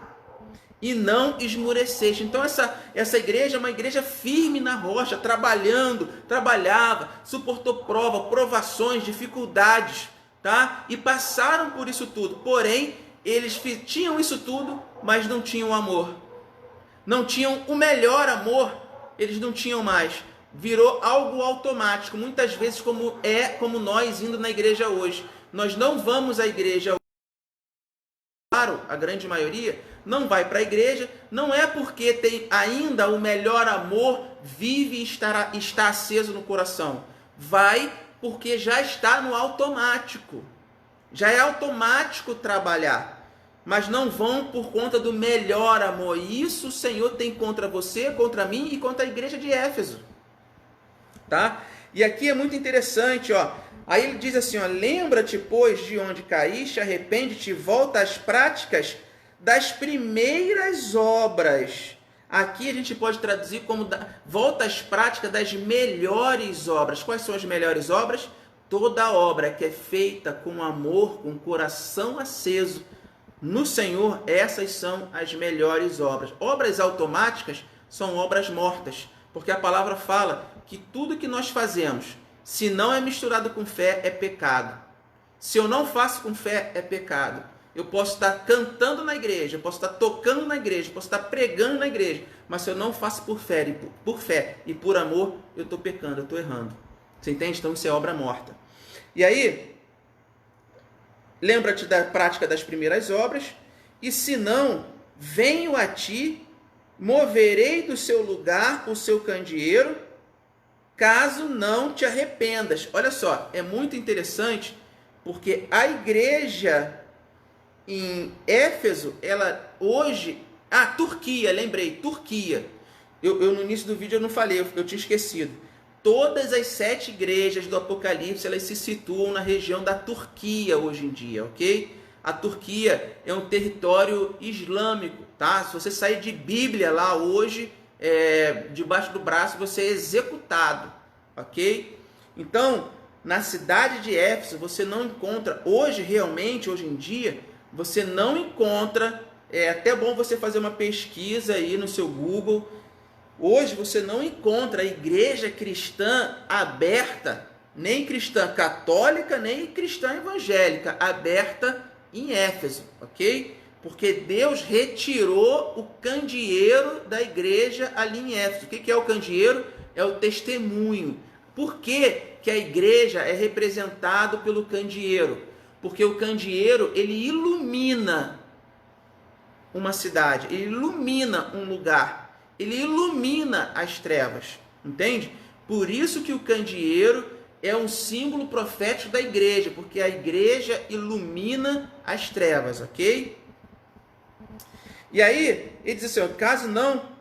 e não esmureceste. Então essa igreja é uma igreja firme na rocha, trabalhava, suportou provações, dificuldades, tá? E passaram por isso tudo. Porém, eles tinham isso tudo, mas não tinham amor. Não tinham o melhor amor, eles não tinham mais. Virou algo automático, muitas vezes como nós indo na igreja hoje. Nós não vamos à igreja, claro, a grande maioria não vai para a igreja, não é porque tem ainda o melhor amor, vive e está aceso no coração. Vai porque já está no automático. Já é automático trabalhar. Mas não vão por conta do melhor amor. E isso o Senhor tem contra você, contra mim e contra a igreja de Éfeso. Tá? E aqui é muito interessante, ó. Aí ele diz assim, ó, lembra-te, pois, de onde caíste, arrepende-te e volta às práticas das primeiras obras. Aqui a gente pode traduzir como volta às práticas das melhores obras. Quais são as melhores obras? Toda obra que é feita com amor, com coração aceso no Senhor, essas são as melhores obras. Obras automáticas são obras mortas, porque a palavra fala que tudo que nós fazemos, se não é misturado com fé, é pecado. Se eu não faço com fé, é pecado. Eu posso estar cantando na igreja, eu posso estar tocando na igreja, eu posso estar pregando na igreja, mas se eu não faço por fé e por amor, eu estou pecando, eu estou errando. Você entende? Então isso é obra morta. E aí, lembra-te da prática das primeiras obras, e se não, venho a ti, moverei do seu lugar o seu candeeiro, caso não te arrependas. Olha só, é muito interessante, porque a igreja em Éfeso, ela hoje... Turquia, lembrei, Turquia. Eu no início do vídeo eu não falei, eu tinha esquecido. Todas as 7 igrejas do Apocalipse, elas se situam na região da Turquia hoje em dia, ok? A Turquia é um território islâmico, tá? Se você sair de Bíblia lá hoje, debaixo do braço, você é executado, ok? Então, na cidade de Éfeso, você não encontra, hoje em dia, você não encontra, é até bom você fazer uma pesquisa aí no seu Google. Hoje você não encontra a igreja cristã aberta, nem cristã católica, nem cristã evangélica aberta em Éfeso, ok? Porque Deus retirou o candeeiro da igreja ali em Éfeso. O que é o candeeiro? É o testemunho. Por que que a igreja é representada pelo candeeiro? Porque o candeeiro, ele ilumina uma cidade, ele ilumina um lugar, ele ilumina as trevas, entende? Por isso que o candeeiro é um símbolo profético da igreja, porque a igreja ilumina as trevas, ok? E aí, ele diz assim, caso não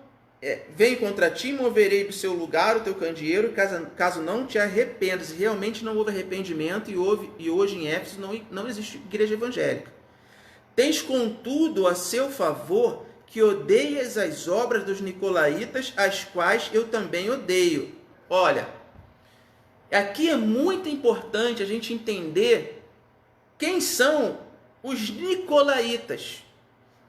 venha contra ti, moverei do seu lugar o teu candeeiro, caso não te arrependas. Realmente não houve arrependimento, e hoje em Éfeso não existe igreja evangélica. Tens, contudo, a seu favor que odeias as obras dos nicolaítas, as quais eu também odeio. Olha, aqui é muito importante a gente entender quem são os nicolaítas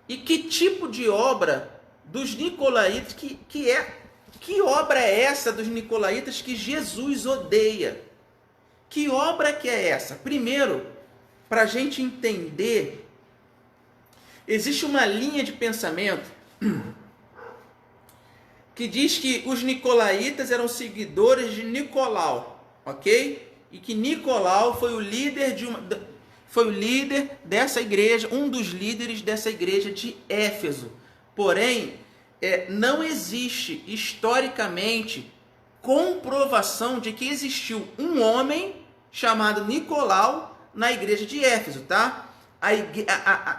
e que tipo de obra dos nicolaítas, que obra é essa dos nicolaítas que Jesus odeia? Que obra que é essa? Primeiro, para a gente entender, existe uma linha de pensamento que diz que os nicolaítas eram seguidores de Nicolau, ok? E que Nicolau foi o líder dessa igreja, um dos líderes dessa igreja de Éfeso. Porém, não existe historicamente comprovação de que existiu um homem chamado Nicolau na igreja de Éfeso, tá?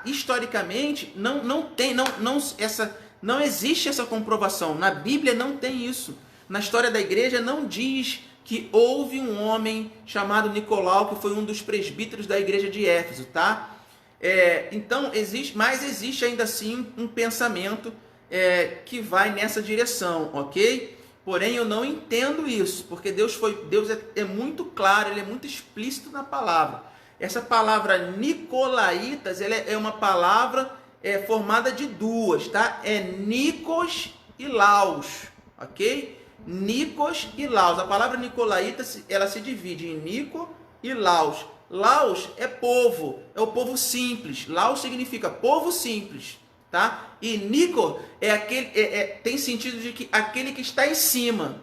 Historicamente não existe essa comprovação. Na Bíblia não tem isso. Na história da igreja não diz que houve um homem chamado Nicolau que foi um dos presbíteros da igreja de Éfeso, tá? Então existe ainda assim um pensamento que vai nessa direção, ok? Porém eu não entendo isso, porque Deus é muito claro, ele é muito explícito na palavra. Essa palavra nicolaítas, ela é uma palavra é formada de duas, tá? É Nikos e Laos, ok? Nikos e Laos. A palavra nicolaíta, ela se divide em Nico e Laos. Laos é o povo simples. Laos significa povo simples, tá? E Nico é aquele, tem sentido de que aquele que está em cima.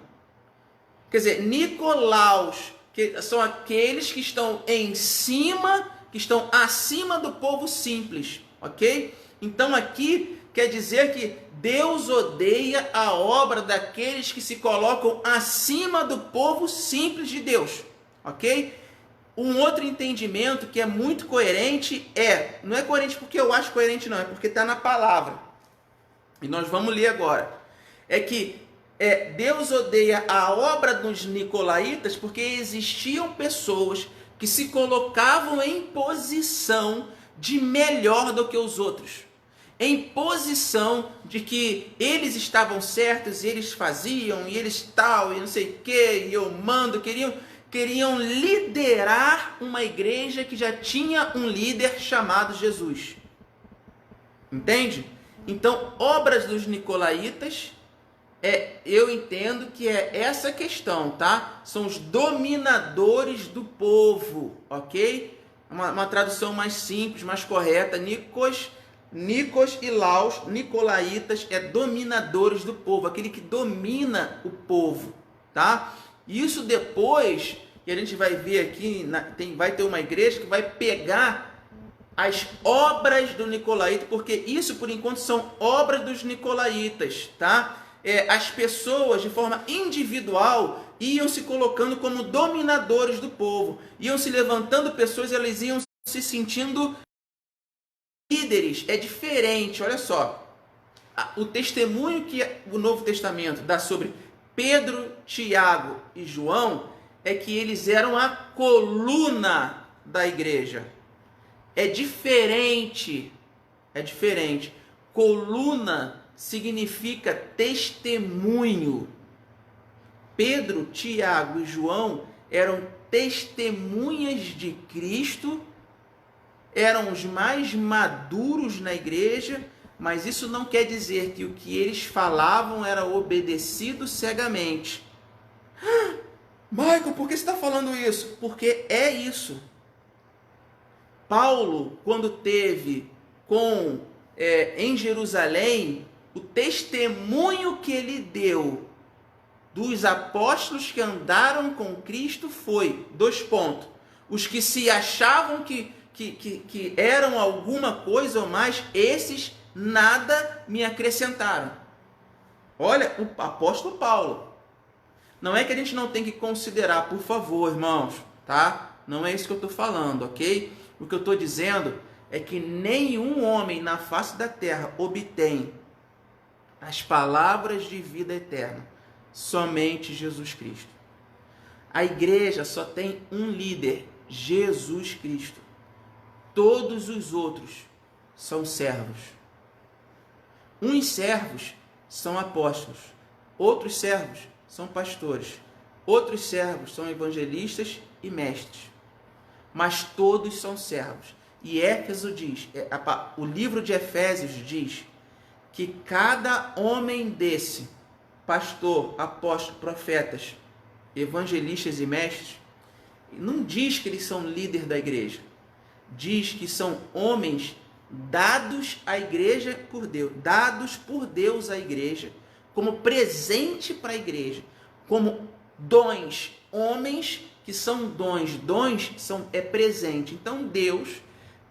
Quer dizer, Nicolaus, que são aqueles que estão em cima, que estão acima do povo simples, ok? Então aqui quer dizer que Deus odeia a obra daqueles que se colocam acima do povo simples de Deus, ok? Um outro entendimento que é muito coerente não é coerente porque eu acho coerente não, é porque está na palavra. E nós vamos ler agora. É que Deus odeia a obra dos nicolaítas porque existiam pessoas que se colocavam em posição de melhor do que os outros. Em posição de que eles estavam certos, e eles faziam, e eles tal, e não sei o que, e eu mando, queriam liderar uma igreja que já tinha um líder chamado Jesus. Entende? Então, obras dos nicolaítas, eu entendo que é essa questão, tá? São os dominadores do povo, ok? Uma tradução mais simples, mais correta. Nikos e Laos, nicolaítas, dominadores do povo, aquele que domina o povo, tá? Isso depois, que a gente vai ver aqui, vai ter uma igreja que vai pegar as obras do nicolaíta, porque isso por enquanto são obras dos nicolaítas, tá? As pessoas de forma individual iam se colocando como dominadores do povo, iam se levantando pessoas, elas iam se sentindo líderes. É diferente, olha só, o testemunho que o Novo Testamento dá sobre Pedro, Tiago e João é que eles eram a coluna da igreja. É diferente. Coluna significa testemunho. Pedro, Tiago e João eram testemunhas de Cristo, eram os mais maduros na igreja, mas isso não quer dizer que o que eles falavam era obedecido cegamente. Michael, por que você está falando isso? Porque é isso. Paulo, quando teve em Jerusalém, o testemunho que ele deu dos apóstolos que andaram com Cristo foi, 2 pontos, os que se achavam que eram alguma coisa ou mais, esses nada me acrescentaram. Olha, o apóstolo Paulo. Não é que a gente não tem que considerar, por favor, irmãos, tá? Não é isso que eu estou falando, ok? O que eu estou dizendo é que nenhum homem na face da terra obtém as palavras de vida eterna, somente Jesus Cristo. A igreja só tem um líder, Jesus Cristo. Todos os outros são servos. Uns servos são apóstolos, outros servos são pastores, outros servos são evangelistas e mestres. Mas todos são servos. E Éfeso diz, o livro de Efésios diz que cada homem desse, pastor, apóstolo, profetas, evangelistas e mestres, não diz que eles são líder da igreja. Diz que são homens dados à igreja por Deus, dados por Deus à igreja, como presente para a igreja, como dons, homens que são dons é presente. Então Deus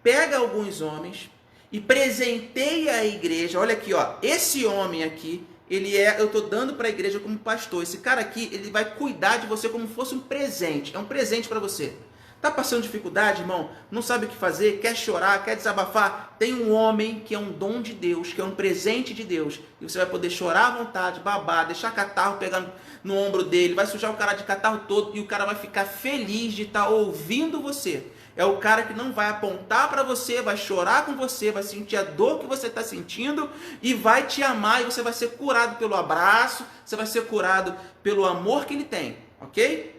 pega alguns homens e presenteia a igreja. Olha aqui, ó, esse homem aqui, eu estou dando para a igreja como pastor. Esse cara aqui, ele vai cuidar de você como fosse um presente. É um presente para você. Está passando dificuldade, irmão? Não sabe o que fazer? Quer chorar? Quer desabafar? Tem um homem que é um dom de Deus, que é um presente de Deus. E você vai poder chorar à vontade, babar, deixar catarro pegando no ombro dele, vai sujar o cara de catarro todo e o cara vai ficar feliz de estar ouvindo você. É o cara que não vai apontar para você, vai chorar com você, vai sentir a dor que você está sentindo e vai te amar, e você vai ser curado pelo abraço, você vai ser curado pelo amor que ele tem, ok?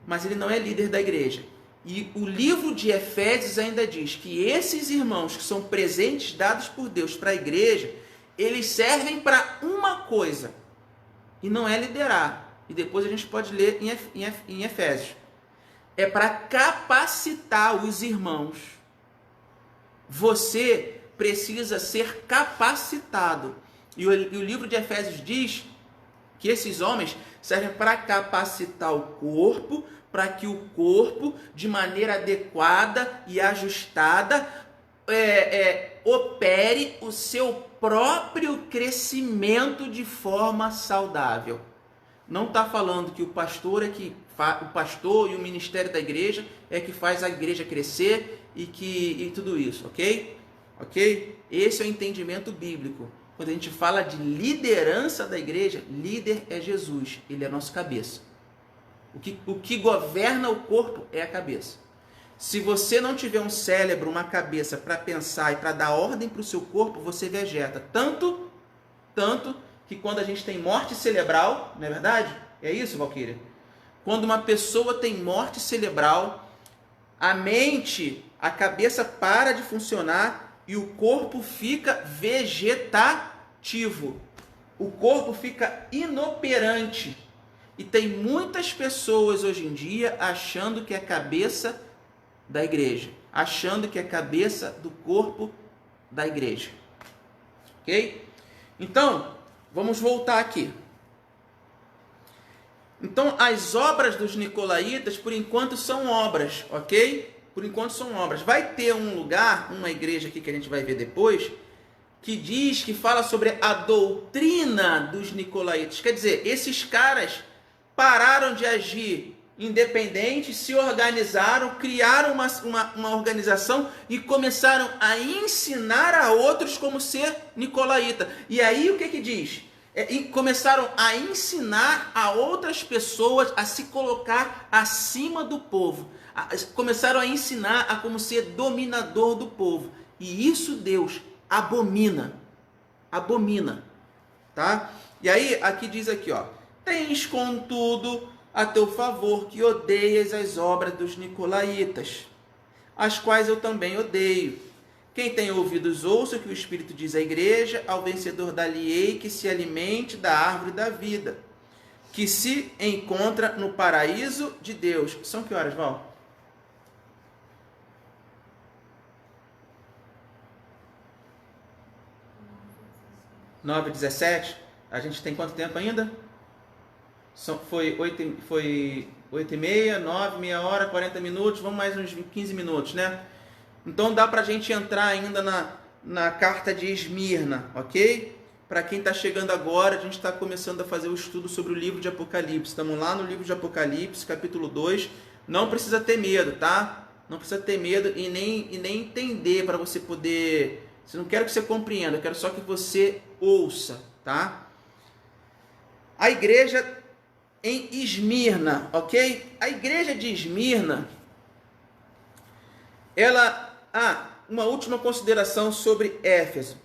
Mas ele não é líder da igreja. E o livro de Efésios ainda diz que esses irmãos que são presentes dados por Deus para a igreja, eles servem para uma coisa, e não é liderar. E depois a gente pode ler em Efésios. É para capacitar os irmãos. Você precisa ser capacitado. E o livro de Efésios diz que esses homens servem para capacitar o corpo, para que o corpo, de maneira adequada e ajustada, opere o seu próprio crescimento de forma saudável. Não está falando que o pastor o pastor e o ministério da igreja é que faz a igreja crescer e tudo isso, ok? Ok? Esse é o entendimento bíblico. Quando a gente fala de liderança da igreja, líder é Jesus, ele é a nossa cabeça. O que governa o corpo é a cabeça. Se você não tiver um cérebro, uma cabeça para pensar e para dar ordem para o seu corpo, você vegeta. Tanto que quando a gente tem morte cerebral, não é verdade? É isso, Valquíria? Quando uma pessoa tem morte cerebral, a mente, a cabeça para de funcionar e o corpo fica vegetativo. O corpo fica inoperante. E tem muitas pessoas hoje em dia achando que é cabeça da igreja, achando que é cabeça do corpo da igreja. Ok? Então, vamos voltar aqui. Então, as obras dos nicolaítas, por enquanto, são obras, ok? Por enquanto, são obras. Vai ter um lugar, uma igreja aqui que a gente vai ver depois, que fala sobre a doutrina dos nicolaítas. Quer dizer, esses caras pararam de agir independentes, se organizaram, criaram uma organização e começaram a ensinar a outros como ser nicolaíta. E aí o que diz? Começaram a ensinar a outras pessoas a se colocar acima do povo. Começaram a ensinar a como ser dominador do povo. E isso Deus abomina. Abomina. Tá? E aí, aqui diz aqui, ó. Tens, contudo, a teu favor que odeias as obras dos nicolaítas, as quais eu também odeio. Quem tem ouvidos, ouça o que o Espírito diz à igreja, ao vencedor dá-lhe-ei que se alimente da árvore da vida, que se encontra no paraíso de Deus. São que horas, Val? — 9h17. A gente tem quanto tempo ainda? Foi 8h30, 9, meia hora, 40 minutos, vamos mais uns 15 minutos, né? Então dá pra gente entrar ainda na carta de Esmirna, ok? Para quem está chegando agora, a gente está começando a fazer o estudo sobre o livro de Apocalipse. Estamos lá no livro de Apocalipse, capítulo 2. Não precisa ter medo, tá? Não precisa ter medo e nem entender para você poder... Eu não quero que você compreenda, eu quero só que você ouça, tá? A igreja em Esmirna, ok? A igreja de Esmirna, uma última consideração sobre Éfeso.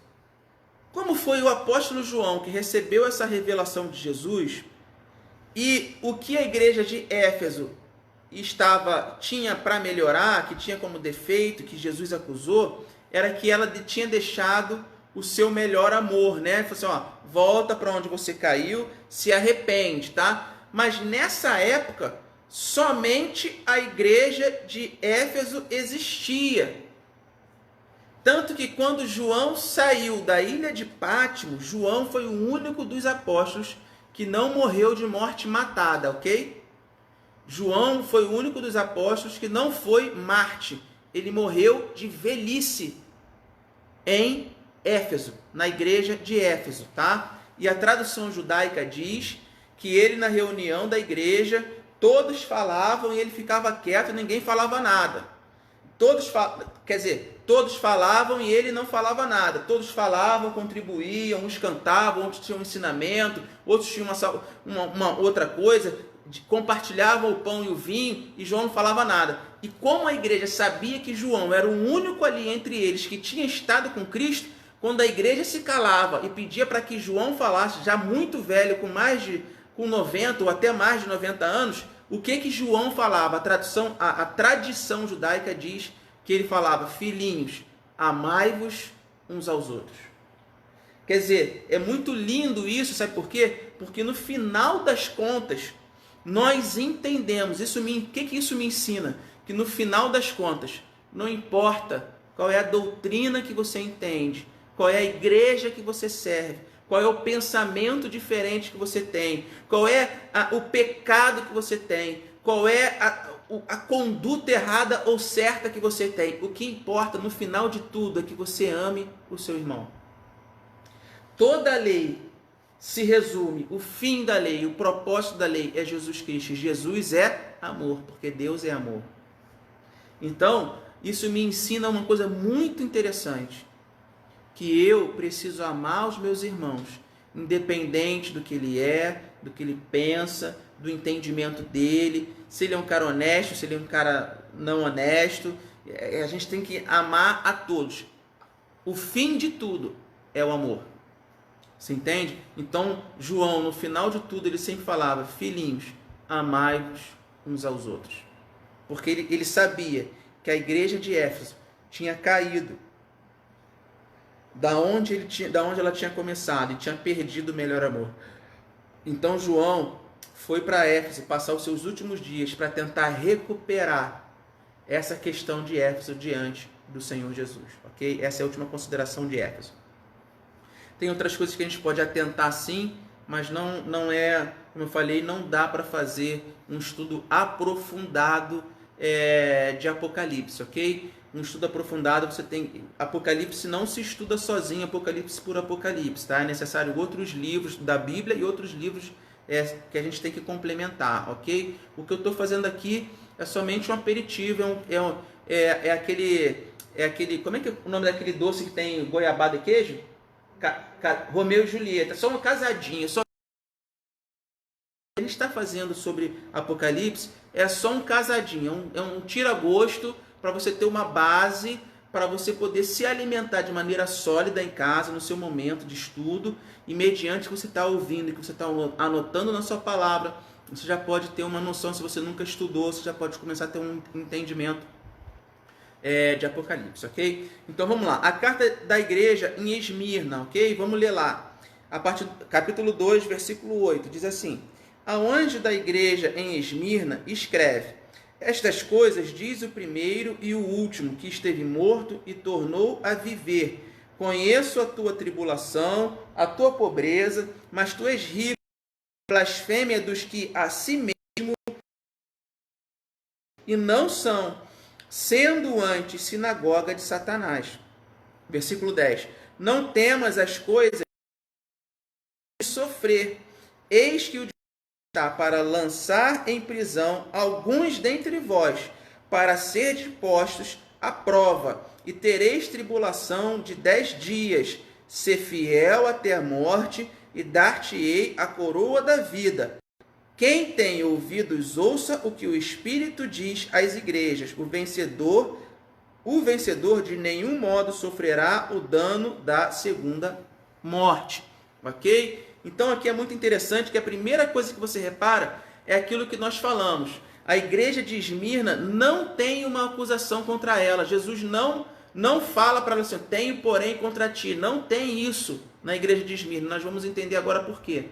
Como foi o apóstolo João que recebeu essa revelação de Jesus e o que a igreja de Éfeso tinha para melhorar, que tinha como defeito, que Jesus acusou, era que ela tinha deixado o seu melhor amor, né? Ele falou assim, ó, volta para onde você caiu, se arrepende, tá? Mas nessa época, somente a igreja de Éfeso existia. Tanto que quando João saiu da ilha de Pátimo, João foi o único dos apóstolos que não morreu de morte matada, ok? João foi o único dos apóstolos que não foi Marte. Ele morreu de velhice em Éfeso, na igreja de Éfeso, tá? E a tradução judaica diz que ele, na reunião da igreja, todos falavam e ele ficava quieto, ninguém falava nada. Todos falavam e ele não falava nada. Todos falavam, contribuíam, uns cantavam, outros tinham um ensinamento, outros tinham uma outra coisa, compartilhavam o pão e o vinho, e João não falava nada. E como a igreja sabia que João era o único ali entre eles que tinha estado com Cristo, quando a igreja se calava e pedia para que João falasse, já muito velho, com 90 ou até mais de 90 anos, O que João falava? A tradição judaica diz que ele falava: filhinhos, amai-vos uns aos outros. Quer dizer, é muito lindo isso, sabe por quê? Porque no final das contas, nós entendemos, o que isso me ensina? Que no final das contas, não importa qual é a doutrina que você entende, qual é a igreja que você serve, qual é o pensamento diferente que você tem, qual é o pecado que você tem, qual é a conduta errada ou certa que você tem. O que importa no final de tudo é que você ame o seu irmão. Toda a lei se resume, o fim da lei, o propósito da lei é Jesus Cristo. Jesus é amor, porque Deus é amor. Então, isso me ensina uma coisa muito interessante, que eu preciso amar os meus irmãos, independente do que ele é, do que ele pensa, do entendimento dele, se ele é um cara honesto, se ele é um cara não honesto. A gente tem que amar a todos. O fim de tudo é o amor. Você entende? Então, João, no final de tudo, ele sempre falava: filhinhos, amai-vos uns aos outros. Porque ele sabia que a igreja de Éfeso tinha caído da onde ela tinha começado e tinha perdido o melhor amor. Então, João foi para Éfeso passar os seus últimos dias para tentar recuperar essa questão de Éfeso diante do Senhor Jesus. Ok? Essa é a última consideração de Éfeso. Tem outras coisas que a gente pode atentar sim, mas não é, como eu falei, não dá para fazer um estudo aprofundado de Apocalipse, ok? Um estudo aprofundado, Apocalipse não se estuda sozinho, Apocalipse por Apocalipse, tá? É necessário outros livros da Bíblia e outros livros que a gente tem que complementar, ok? O que eu estou fazendo aqui é somente um aperitivo, é aquele, como é que é o nome daquele doce que tem goiabada e queijo? Romeu e Julieta, só uma casadinha, só a gente está fazendo sobre Apocalipse é só um casadinho, é um tira-gosto para você ter uma base, para você poder se alimentar de maneira sólida em casa, no seu momento de estudo, e mediante o que você está ouvindo e que você está anotando na sua palavra, você já pode ter uma noção. Se você nunca estudou, você já pode começar a ter um entendimento de Apocalipse, ok? Então vamos lá, a carta da igreja em Esmirna, ok? Vamos ler lá, a partir do capítulo 2, versículo 8, diz assim: ao anjo da igreja em Esmirna escreve: estas coisas diz o primeiro e o último, que esteve morto e tornou a viver. Conheço a tua tribulação, a tua pobreza, mas tu és rico. Blasfêmia dos que a si mesmo e não são, sendo antes sinagoga de Satanás. Versículo 10. Não temas as coisas de sofrer. Eis que o está para lançar em prisão alguns dentre vós, para serdes postos à prova, e tereis tribulação de 10 dias. Ser fiel até a morte, e dar-te-ei a coroa da vida. Quem tem ouvidos, ouça o que o Espírito diz às igrejas. O vencedor de nenhum modo sofrerá o dano da segunda morte. Ok? Então aqui é muito interessante que a primeira coisa que você repara é aquilo que nós falamos. A igreja de Esmirna não tem uma acusação contra ela. Jesus não fala para ela assim: tenho porém contra ti. Não tem isso na igreja de Esmirna. Nós vamos entender agora por quê.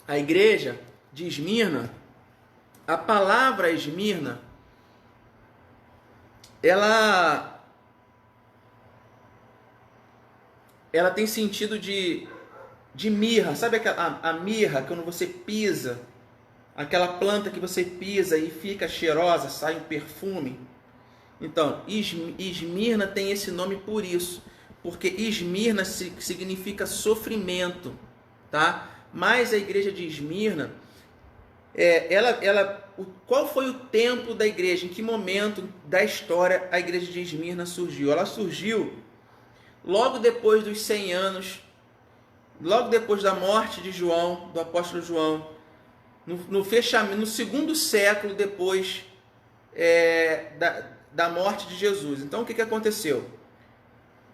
A igreja de Esmirna, a palavra Esmirna, ela tem sentido de mirra. Sabe a mirra, quando você pisa, aquela planta que você pisa e fica cheirosa, sai um perfume? Então, Esmirna tem esse nome por isso, porque Esmirna significa sofrimento, tá? Mas a igreja de Esmirna, qual foi o tempo da igreja? Em que momento da história a igreja de Esmirna surgiu? Ela surgiu logo depois dos 100 anos, logo depois da morte de João, do apóstolo João, no segundo século depois da morte de Jesus. Então o que aconteceu?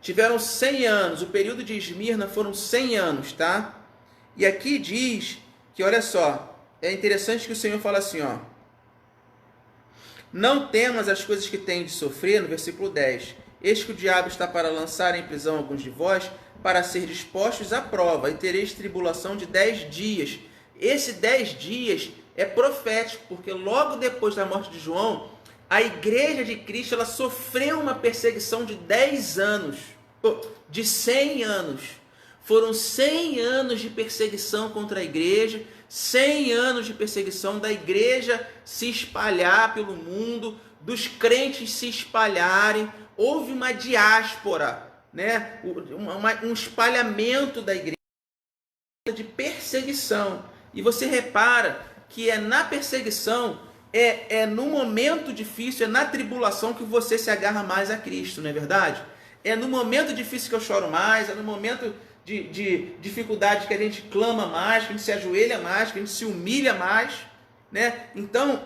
tiveram 100 anos, o período de Esmirna foram 100 anos, tá? E aqui diz que, olha só, é interessante que o Senhor fala assim, ó, não temas as coisas que têm de sofrer, no versículo 10. Eis que o diabo está para lançar em prisão alguns de vós, para ser dispostos à prova, e tereis tribulação de 10 dias. Esse 10 dias é profético, porque logo depois da morte de João, a igreja de Cristo ela sofreu uma perseguição de 10 anos, de 100 anos. Foram 100 anos de perseguição contra a igreja, 100 anos de perseguição da igreja se espalhar pelo mundo, dos crentes se espalharem. Houve uma diáspora, né? Um espalhamento da igreja de perseguição. E você repara que é na perseguição, é no momento difícil, é na tribulação que você se agarra mais a Cristo, não é verdade? É no momento difícil que eu choro mais, é no momento de dificuldade que a gente clama mais, que a gente se ajoelha mais, que a gente se humilha mais, né? Então,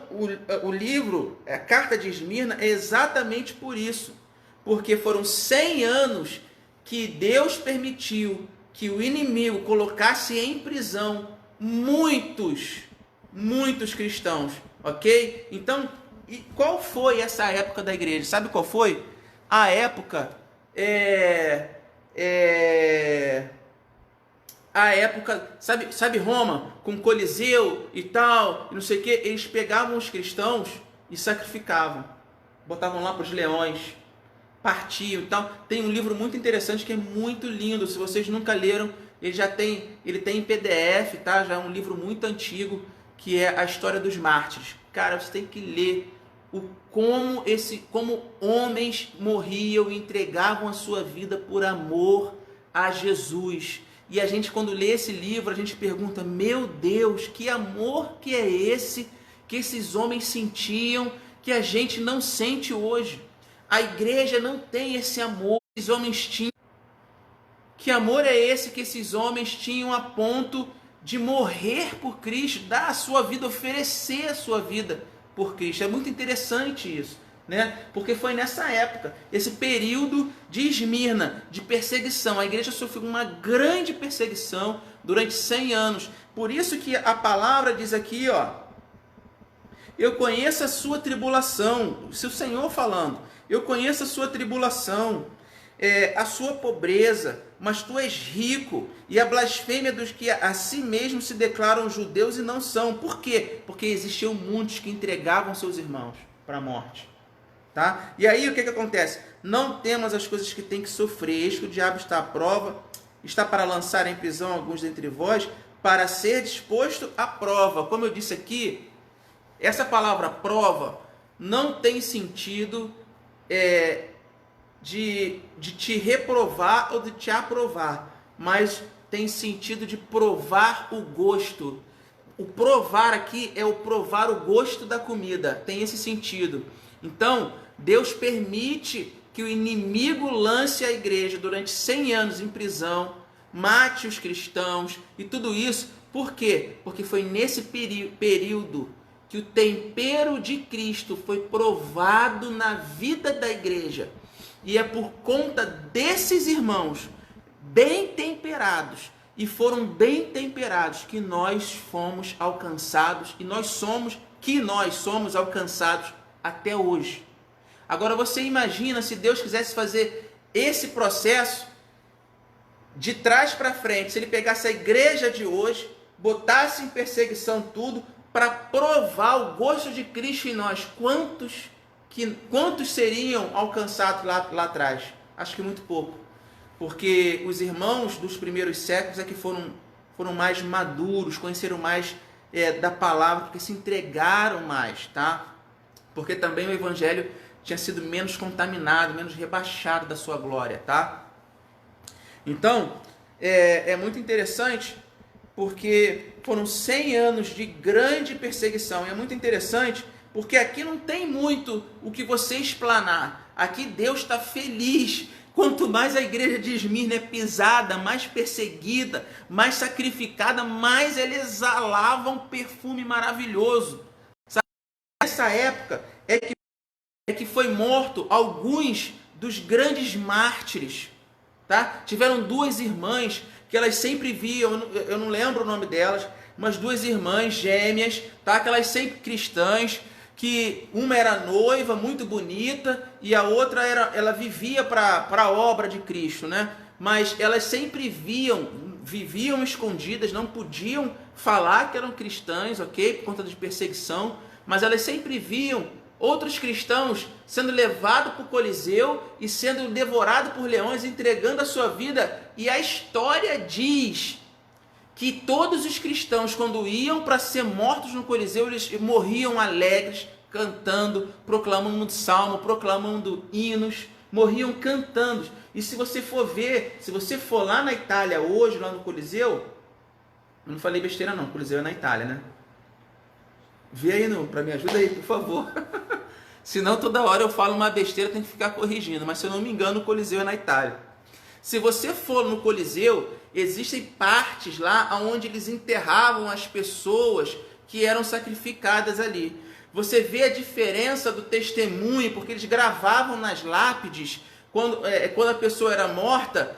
o livro, a Carta de Esmirna, é exatamente por isso. Porque foram 100 anos que Deus permitiu que o inimigo colocasse em prisão muitos cristãos, ok? Então, e qual foi essa época da igreja? Sabe qual foi? A época sabe Roma, com Coliseu e tal, e não sei o que, eles pegavam os cristãos e sacrificavam, botavam lá para os leões, partiam e tal. Tem um livro muito interessante que é muito lindo, se vocês nunca leram, ele tem em PDF, tá? Já é um livro muito antigo, que é a história dos mártires. Cara, você tem que ler como homens morriam e entregavam a sua vida por amor a Jesus. E a gente, quando lê esse livro, a gente pergunta, meu Deus, que amor que é esse que esses homens sentiam, que a gente não sente hoje. A igreja não tem esse amor que esses homens tinham. Que amor é esse que esses homens tinham a ponto de morrer por Cristo, dar a sua vida, oferecer a sua vida por Cristo? É muito interessante isso, né? Porque foi nessa época, esse período de Esmirna, de perseguição. A igreja sofreu uma grande perseguição durante 100 anos. Por isso que a palavra diz aqui, ó, eu conheço a sua tribulação, se o Senhor falando, eu conheço a sua tribulação, a sua pobreza, mas tu és rico, e a blasfêmia dos que a si mesmos se declaram judeus e não são. Por quê? Porque existiam muitos que entregavam seus irmãos para a morte. Tá? E aí o que acontece? Não temas as coisas que tem que sofrer, eis que o diabo está à prova, está para lançar em prisão alguns dentre vós, para ser disposto à prova. Como eu disse aqui, essa palavra prova não tem sentido de te reprovar ou de te aprovar, mas tem sentido de provar o gosto. O provar aqui é o provar o gosto da comida, tem esse sentido. Então, Deus permite que o inimigo lance a igreja durante 100 anos em prisão, mate os cristãos e tudo isso. Por quê? Porque foi nesse período que o tempero de Cristo foi provado na vida da igreja. E é por conta desses irmãos bem temperados, e foram bem temperados, que nós fomos alcançados, e nós somos alcançados até hoje. Agora você imagina se Deus quisesse fazer esse processo de trás para frente, se ele pegasse a igreja de hoje, botasse em perseguição tudo, para provar o gosto de Cristo em nós. Quantos seriam alcançados lá atrás? Acho que muito pouco. Porque os irmãos dos primeiros séculos é que foram mais maduros, conheceram mais da palavra, porque se entregaram mais, tá? Porque também o evangelho tinha sido menos contaminado, menos rebaixado da sua glória, tá? Então, é muito interessante, porque foram 100 anos de grande perseguição. E é muito interessante, porque aqui não tem muito o que você explanar. Aqui Deus está feliz. Quanto mais a igreja de Esmirna é pisada, mais perseguida, mais sacrificada, mais eles exalavam um perfume maravilhoso. Nessa época é que foi morto alguns dos grandes mártires, tá? Tiveram duas irmãs que elas sempre viam, eu não lembro o nome delas, mas duas irmãs gêmeas, tá? Que elas sempre cristãs, que uma era noiva, muito bonita, e a outra ela vivia para a obra de Cristo, né? Mas elas sempre viviam escondidas, não podiam falar que eram cristãs, ok? Por conta de perseguição, mas elas sempre viam outros cristãos sendo levados para o Coliseu e sendo devorados por leões, entregando a sua vida. E a história diz que todos os cristãos, quando iam para ser mortos no Coliseu, eles morriam alegres, cantando, proclamando salmo, proclamando hinos, morriam cantando. E se você for ver, se você for lá na Itália hoje, lá no Coliseu, eu não falei besteira não, o Coliseu é na Itália, né? Vê aí, para me ajuda aí, por favor. Senão toda hora eu falo uma besteira, tem que ficar corrigindo. Mas se eu não me engano, o Coliseu é na Itália. Se você for no Coliseu, existem partes lá onde eles enterravam as pessoas que eram sacrificadas ali. Você vê a diferença do testemunho, porque eles gravavam nas lápides quando a pessoa era morta,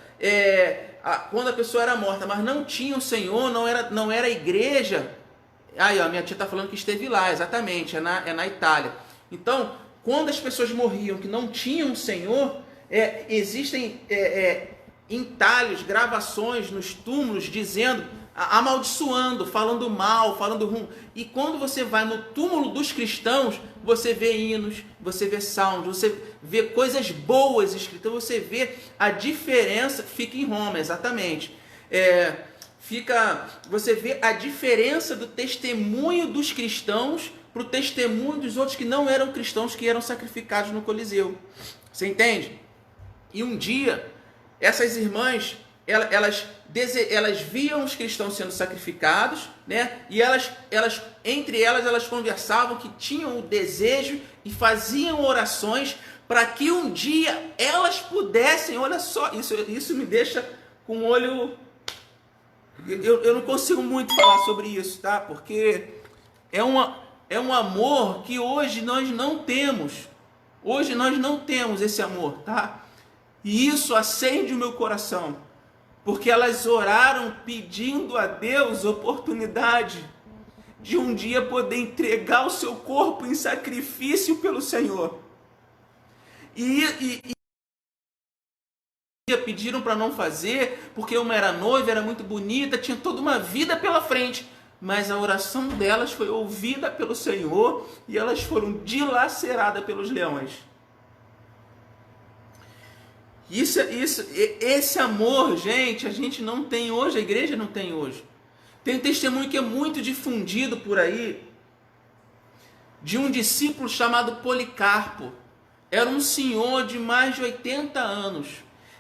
mas não tinha o Senhor, não era a igreja. Aí, ó, minha tia está falando que esteve lá, exatamente, é na Itália. Então, quando as pessoas morriam que não tinham o Senhor, existem entalhos, gravações nos túmulos dizendo, amaldiçoando, falando mal, falando ruim. E quando você vai no túmulo dos cristãos, você vê hinos, você vê salmos, você vê coisas boas escritas, você vê a diferença, fica em Roma, exatamente. Você vê a diferença do testemunho dos cristãos para o testemunho dos outros que não eram cristãos, que eram sacrificados no Coliseu. Você entende? E um dia, essas irmãs, elas viam os cristãos sendo sacrificados, né? E entre elas conversavam que tinham o desejo e faziam orações para que um dia elas pudessem, olha só, isso me deixa com o olho... Eu não consigo muito falar sobre isso, tá? Porque é um amor que hoje nós não temos. Hoje nós não temos esse amor, tá? E isso acende o meu coração, porque elas oraram pedindo a Deus oportunidade de um dia poder entregar o seu corpo em sacrifício pelo Senhor. E pediram para não fazer, porque uma era noiva, era muito bonita, tinha toda uma vida pela frente. Mas a oração delas foi ouvida pelo Senhor e elas foram dilaceradas pelos leões. Esse amor, gente, a gente não tem hoje, a igreja não tem hoje. Tem um testemunho que é muito difundido por aí, de um discípulo chamado Policarpo. Era um senhor de mais de 80 anos.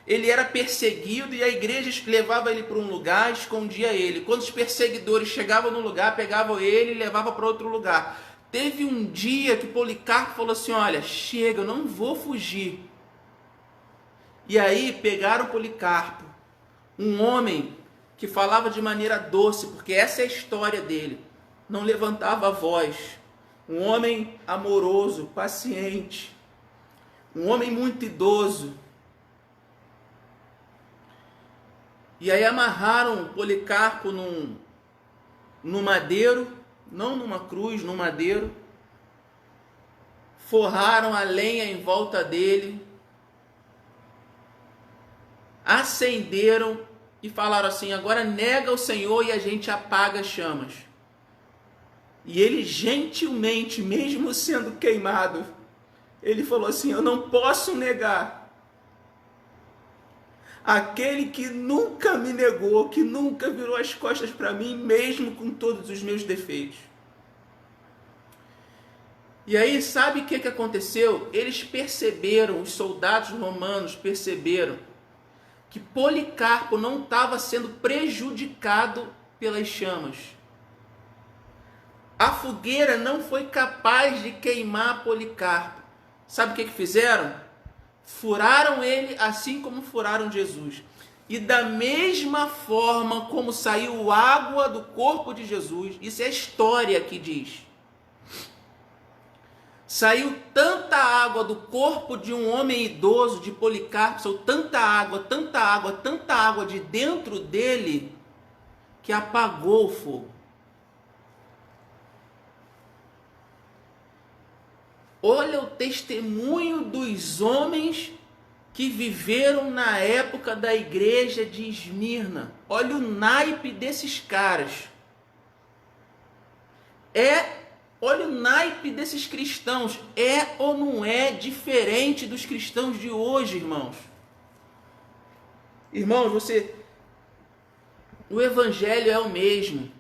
Ele era perseguido e a igreja levava ele para um lugar, escondia ele. Quando os perseguidores chegavam no lugar, pegavam ele e levavam para outro lugar. Teve um dia que Policarpo falou assim, olha, chega, eu não vou fugir. E aí pegaram Policarpo, um homem que falava de maneira doce, porque essa é a história dele. Não levantava a voz. Um homem amoroso, paciente. Um homem muito idoso. E aí amarraram Policarpo num madeiro, não numa cruz, num madeiro. Forraram a lenha em volta dele. Acenderam e falaram assim, agora nega o Senhor e a gente apaga as chamas. E ele gentilmente, mesmo sendo queimado, ele falou assim, eu não posso negar. Aquele que nunca me negou, que nunca virou as costas para mim, mesmo com todos os meus defeitos. E aí, sabe o que aconteceu? Eles perceberam, os soldados romanos perceberam, que Policarpo não estava sendo prejudicado pelas chamas. A fogueira não foi capaz de queimar Policarpo. Sabe o que fizeram? Furaram ele assim como furaram Jesus. E da mesma forma como saiu água do corpo de Jesus, isso é a história que diz. Saiu tanta água do corpo de um homem idoso, de Policarpo, saiu tanta água, tanta água, tanta água de dentro dele, que apagou o fogo. Olha o testemunho dos homens que viveram na época da igreja de Esmirna. Olha o naipe desses caras. Olha o naipe desses cristãos. É ou não é diferente dos cristãos de hoje, irmãos? Irmãos, o evangelho é o mesmo.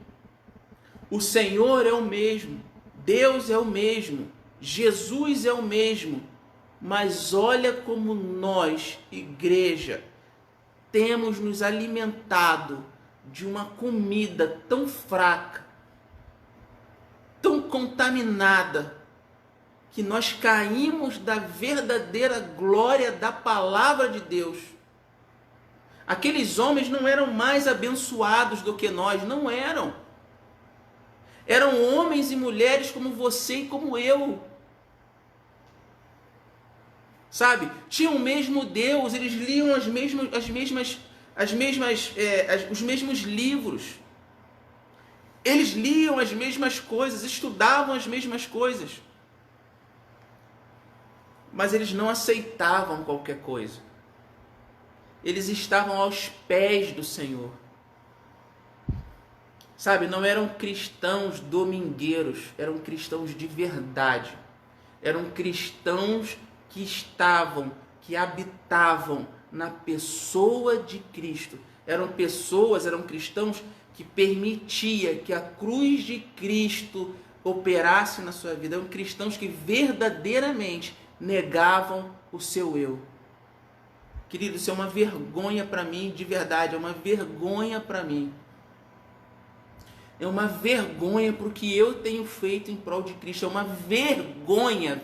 O Senhor é o mesmo. Deus é o mesmo. Jesus é o mesmo. Mas olha como nós, igreja, temos nos alimentado de uma comida tão fraca, tão contaminada, que nós caímos da verdadeira glória da palavra de Deus. Aqueles homens não eram mais abençoados do que nós, não eram. Eram homens e mulheres como você e como eu. Sabe? Tinham o mesmo Deus, eles liam os mesmos livros. Eles liam as mesmas coisas, estudavam as mesmas coisas. Mas eles não aceitavam qualquer coisa. Eles estavam aos pés do Senhor. Sabe, não eram cristãos domingueiros, eram cristãos de verdade. Eram cristãos que habitavam na pessoa de Cristo. Eram cristãos que permitia que a cruz de Cristo operasse na sua vida. Eram cristãos que verdadeiramente negavam o seu eu. Querido, isso é uma vergonha para mim, de verdade, é uma vergonha para mim. É uma vergonha para o que eu tenho feito em prol de Cristo. É uma vergonha.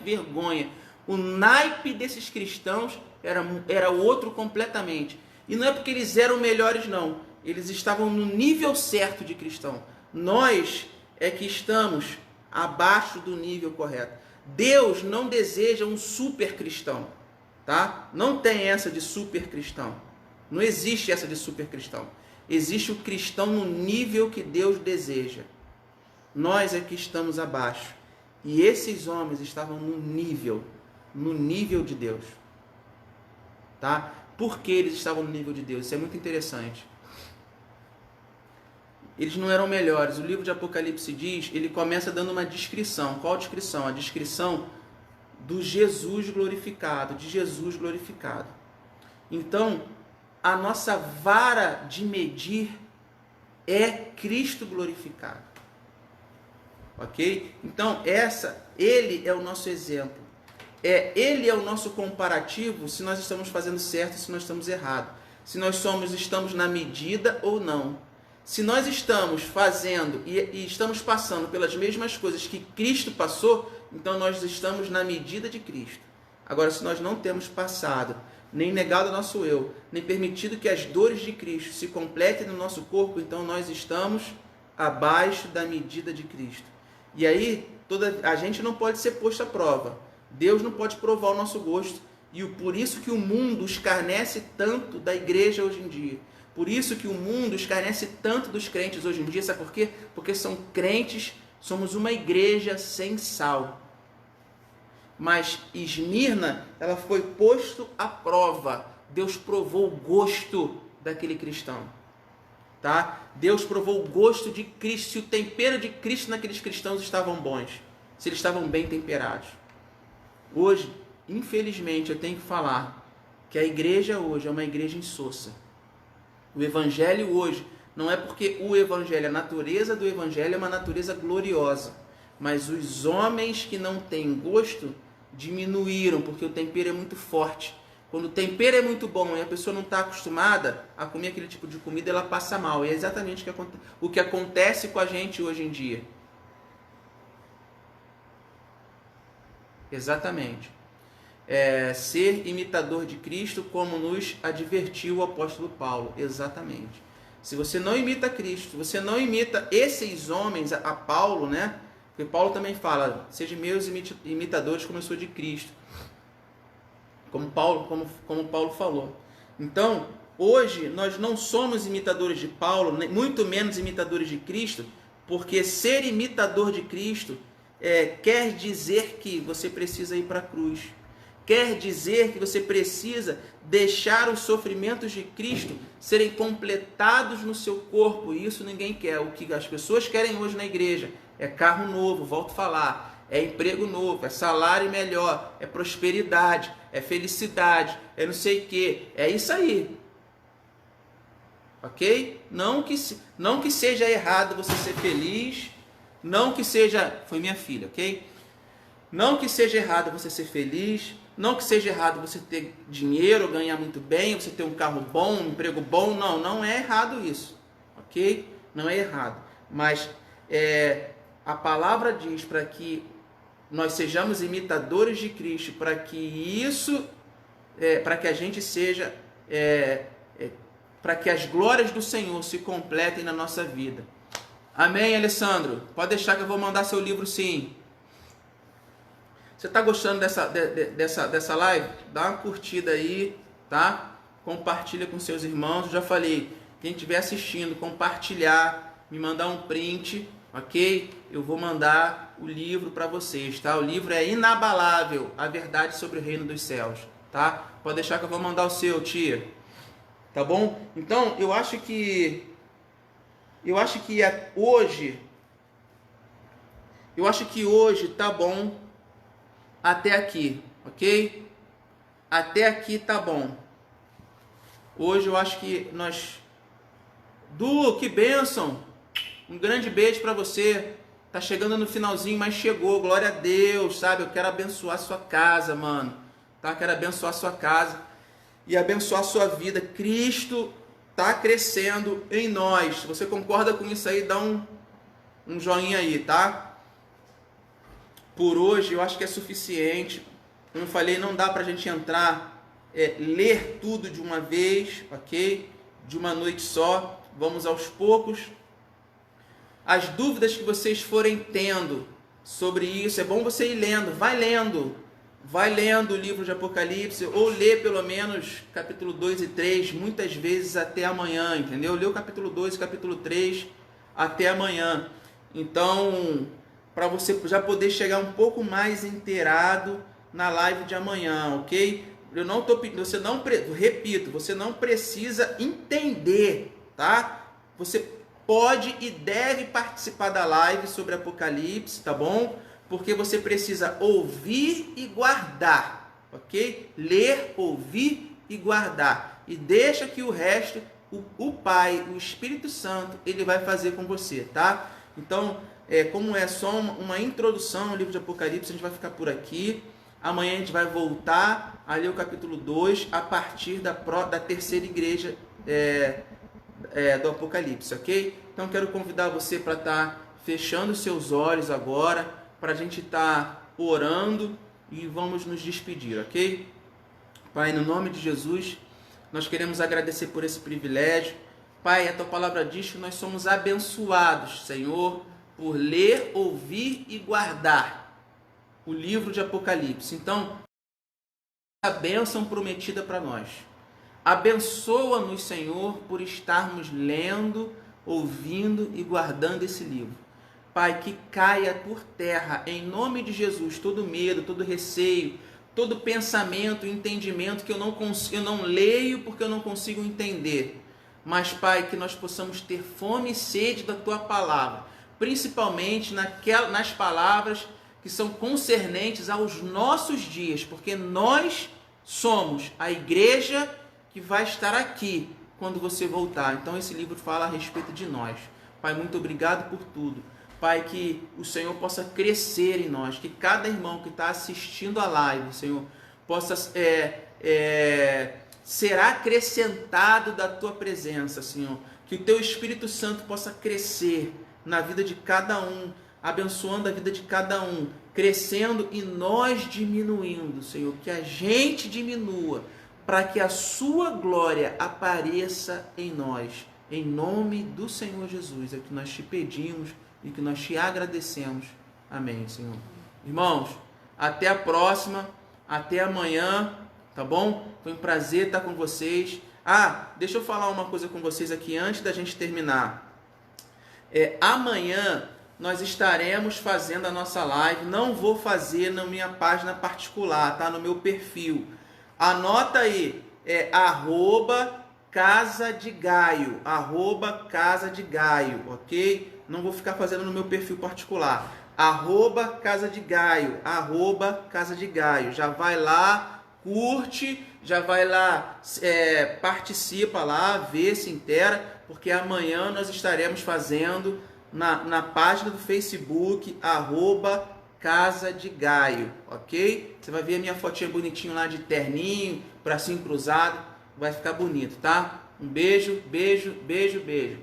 O naipe desses cristãos era outro completamente. E não é porque eles eram melhores, não. Eles estavam no nível certo de cristão. Nós é que estamos abaixo do nível correto. Deus não deseja um super cristão, tá? Não tem essa de super cristão. Não existe essa de super cristão. Existe o cristão no nível que Deus deseja. Nós é que estamos abaixo. E esses homens estavam no nível de Deus. Tá? Por que eles estavam no nível de Deus? Isso é muito interessante. Eles não eram melhores. O livro de Apocalipse diz, ele começa dando uma descrição. Qual descrição? A descrição do Jesus glorificado, de Jesus glorificado. Então, a nossa vara de medir é Cristo glorificado. Ok? Então, ele é o nosso exemplo. Ele é o nosso comparativo se nós estamos fazendo certo ou se nós estamos errado. Se nós estamos na medida ou não. Se nós estamos fazendo e estamos passando pelas mesmas coisas que Cristo passou, então nós estamos na medida de Cristo. Agora, se nós não temos passado, nem negado o nosso eu, nem permitido que as dores de Cristo se completem no nosso corpo, então nós estamos abaixo da medida de Cristo. E aí, a gente não pode ser posto à prova. Deus não pode provar o nosso gosto. E por isso que o mundo escarnece tanto da igreja hoje em dia. Por isso que o mundo escarnece tanto dos crentes hoje em dia. Sabe por quê? Porque são crentes, somos uma igreja sem sal. Mas Esmirna, ela foi posto à prova. Deus provou o gosto daquele cristão. Tá? Deus provou o gosto de Cristo, se o tempero de Cristo naqueles cristãos estavam bons, se eles estavam bem temperados. Hoje, infelizmente, eu tenho que falar que a igreja hoje é uma igreja insossa. O evangelho hoje, não é porque o evangelho, a natureza do evangelho é uma natureza gloriosa, mas os homens que não têm gosto diminuíram, porque o tempero é muito forte. Quando o tempero é muito bom e a pessoa não está acostumada a comer aquele tipo de comida, ela passa mal. E é exatamente o que acontece com a gente hoje em dia. Exatamente. Ser imitador de Cristo, como nos advertiu o apóstolo Paulo. Exatamente. Se você não imita Cristo, se você não imita esses homens, a Paulo, né? Porque Paulo também fala, sejam meus imitadores como eu sou de Cristo. Como Paulo falou. Então, hoje nós não somos imitadores de Paulo, muito menos imitadores de Cristo, porque ser imitador de Cristo quer dizer que você precisa ir para a cruz. Quer dizer que você precisa deixar os sofrimentos de Cristo serem completados no seu corpo. E isso ninguém quer. O que as pessoas querem hoje na igreja é carro novo, volto a falar, é emprego novo, é salário melhor, é prosperidade, é felicidade, é não sei o que. É isso aí. Ok? Não que seja errado você ser feliz, não que seja... Foi minha filha, ok? Não que seja errado você ser feliz, não que seja errado você ter dinheiro, ganhar muito bem, você ter um carro bom, um emprego bom. Não, não é errado isso, ok? Não é errado. Mas a palavra diz para que nós sejamos imitadores de Cristo, para que isso, para que a gente seja, para que as glórias do Senhor se completem na nossa vida. Amém, Alessandro? Pode deixar que eu vou mandar seu livro sim. Você está gostando dessa live? Dá uma curtida aí, tá? Compartilha com seus irmãos. Eu já falei, quem estiver assistindo, compartilhar, me mandar um print, ok? Eu vou mandar o livro para vocês, tá? O livro é Inabalável, a verdade sobre o reino dos céus, tá? Pode deixar que eu vou mandar o seu, tia. Tá bom? Então, eu acho que hoje tá bom até aqui, ok? Até aqui tá bom. Hoje eu acho que nós... Du, que bênção! Um grande beijo para você. Tá chegando no finalzinho, mas chegou. Glória a Deus, sabe? Eu quero abençoar a sua casa, mano. Tá? Quero abençoar a sua casa e abençoar a sua vida. Cristo tá crescendo em nós. Se você concorda com isso aí, dá um joinha aí, tá? Por hoje eu acho que é suficiente. Como eu falei, não dá pra gente entrar, ler tudo de uma vez, ok? De uma noite só. Vamos aos poucos. As dúvidas que vocês forem tendo sobre isso, é bom você ir lendo. Vai lendo o livro de Apocalipse, ou lê pelo menos capítulo 2 e 3, muitas vezes até amanhã, entendeu? Lê o capítulo 2 e capítulo 3 até amanhã. Então, para você já poder chegar um pouco mais inteirado na live de amanhã, ok? Eu não tô pedindo, repito, você não precisa entender, tá? Você pode e deve participar da live sobre Apocalipse, tá bom? Porque você precisa ouvir e guardar, ok? Ler, ouvir e guardar. E deixa que o resto, o Pai, o Espírito Santo, ele vai fazer com você, tá? Então, como é só uma introdução ao livro de Apocalipse, a gente vai ficar por aqui. Amanhã a gente vai voltar a ler o capítulo 2 a partir da terceira igreja do Apocalipse, ok? Então quero convidar você para estar fechando os seus olhos agora, para a gente estar orando e vamos nos despedir, ok? Pai, no nome de Jesus, nós queremos agradecer por esse privilégio. Pai, a tua palavra diz que nós somos abençoados, Senhor, por ler, ouvir e guardar o livro de Apocalipse. Então, a bênção prometida para nós. Abençoa-nos, Senhor, por estarmos lendo, ouvindo e guardando esse livro. Pai, que caia por terra, em nome de Jesus, todo medo, todo receio, todo pensamento, entendimento que eu não leio porque eu não consigo entender. Mas, Pai, que nós possamos ter fome e sede da Tua palavra, principalmente nas palavras que são concernentes aos nossos dias, porque nós somos a igreja que vai estar aqui quando você voltar. Então esse livro fala a respeito de nós. Pai, muito obrigado por tudo. Pai, que o Senhor possa crescer em nós, que cada irmão que está assistindo a live, Senhor, possa ser acrescentado da Tua presença, Senhor. Que o Teu Espírito Santo possa crescer na vida de cada um, abençoando a vida de cada um, crescendo e nós diminuindo, Senhor. Que a gente diminua, para que a Sua glória apareça em nós. Em nome do Senhor Jesus, é que nós te pedimos e que nós te agradecemos. Amém, Senhor. Irmãos, até a próxima, até amanhã, tá bom? Foi um prazer estar com vocês. Ah, deixa eu falar uma coisa com vocês aqui antes da gente terminar. Amanhã nós estaremos fazendo a nossa live. Não vou fazer na minha página particular, tá? No meu perfil. Anota aí, @Casa de Gaio, @Casa de Gaio, ok? Não vou ficar fazendo no meu perfil particular. @Casa de Gaio, @Casa de Gaio. Já vai lá, curte, já vai lá, participa lá, vê, se intera, porque amanhã nós estaremos fazendo na página do Facebook, @Casa de Gaio, ok? Você vai ver a minha fotinha bonitinho lá de terninho, bracinho cruzado, vai ficar bonito, tá? Um beijo, beijo, beijo, beijo.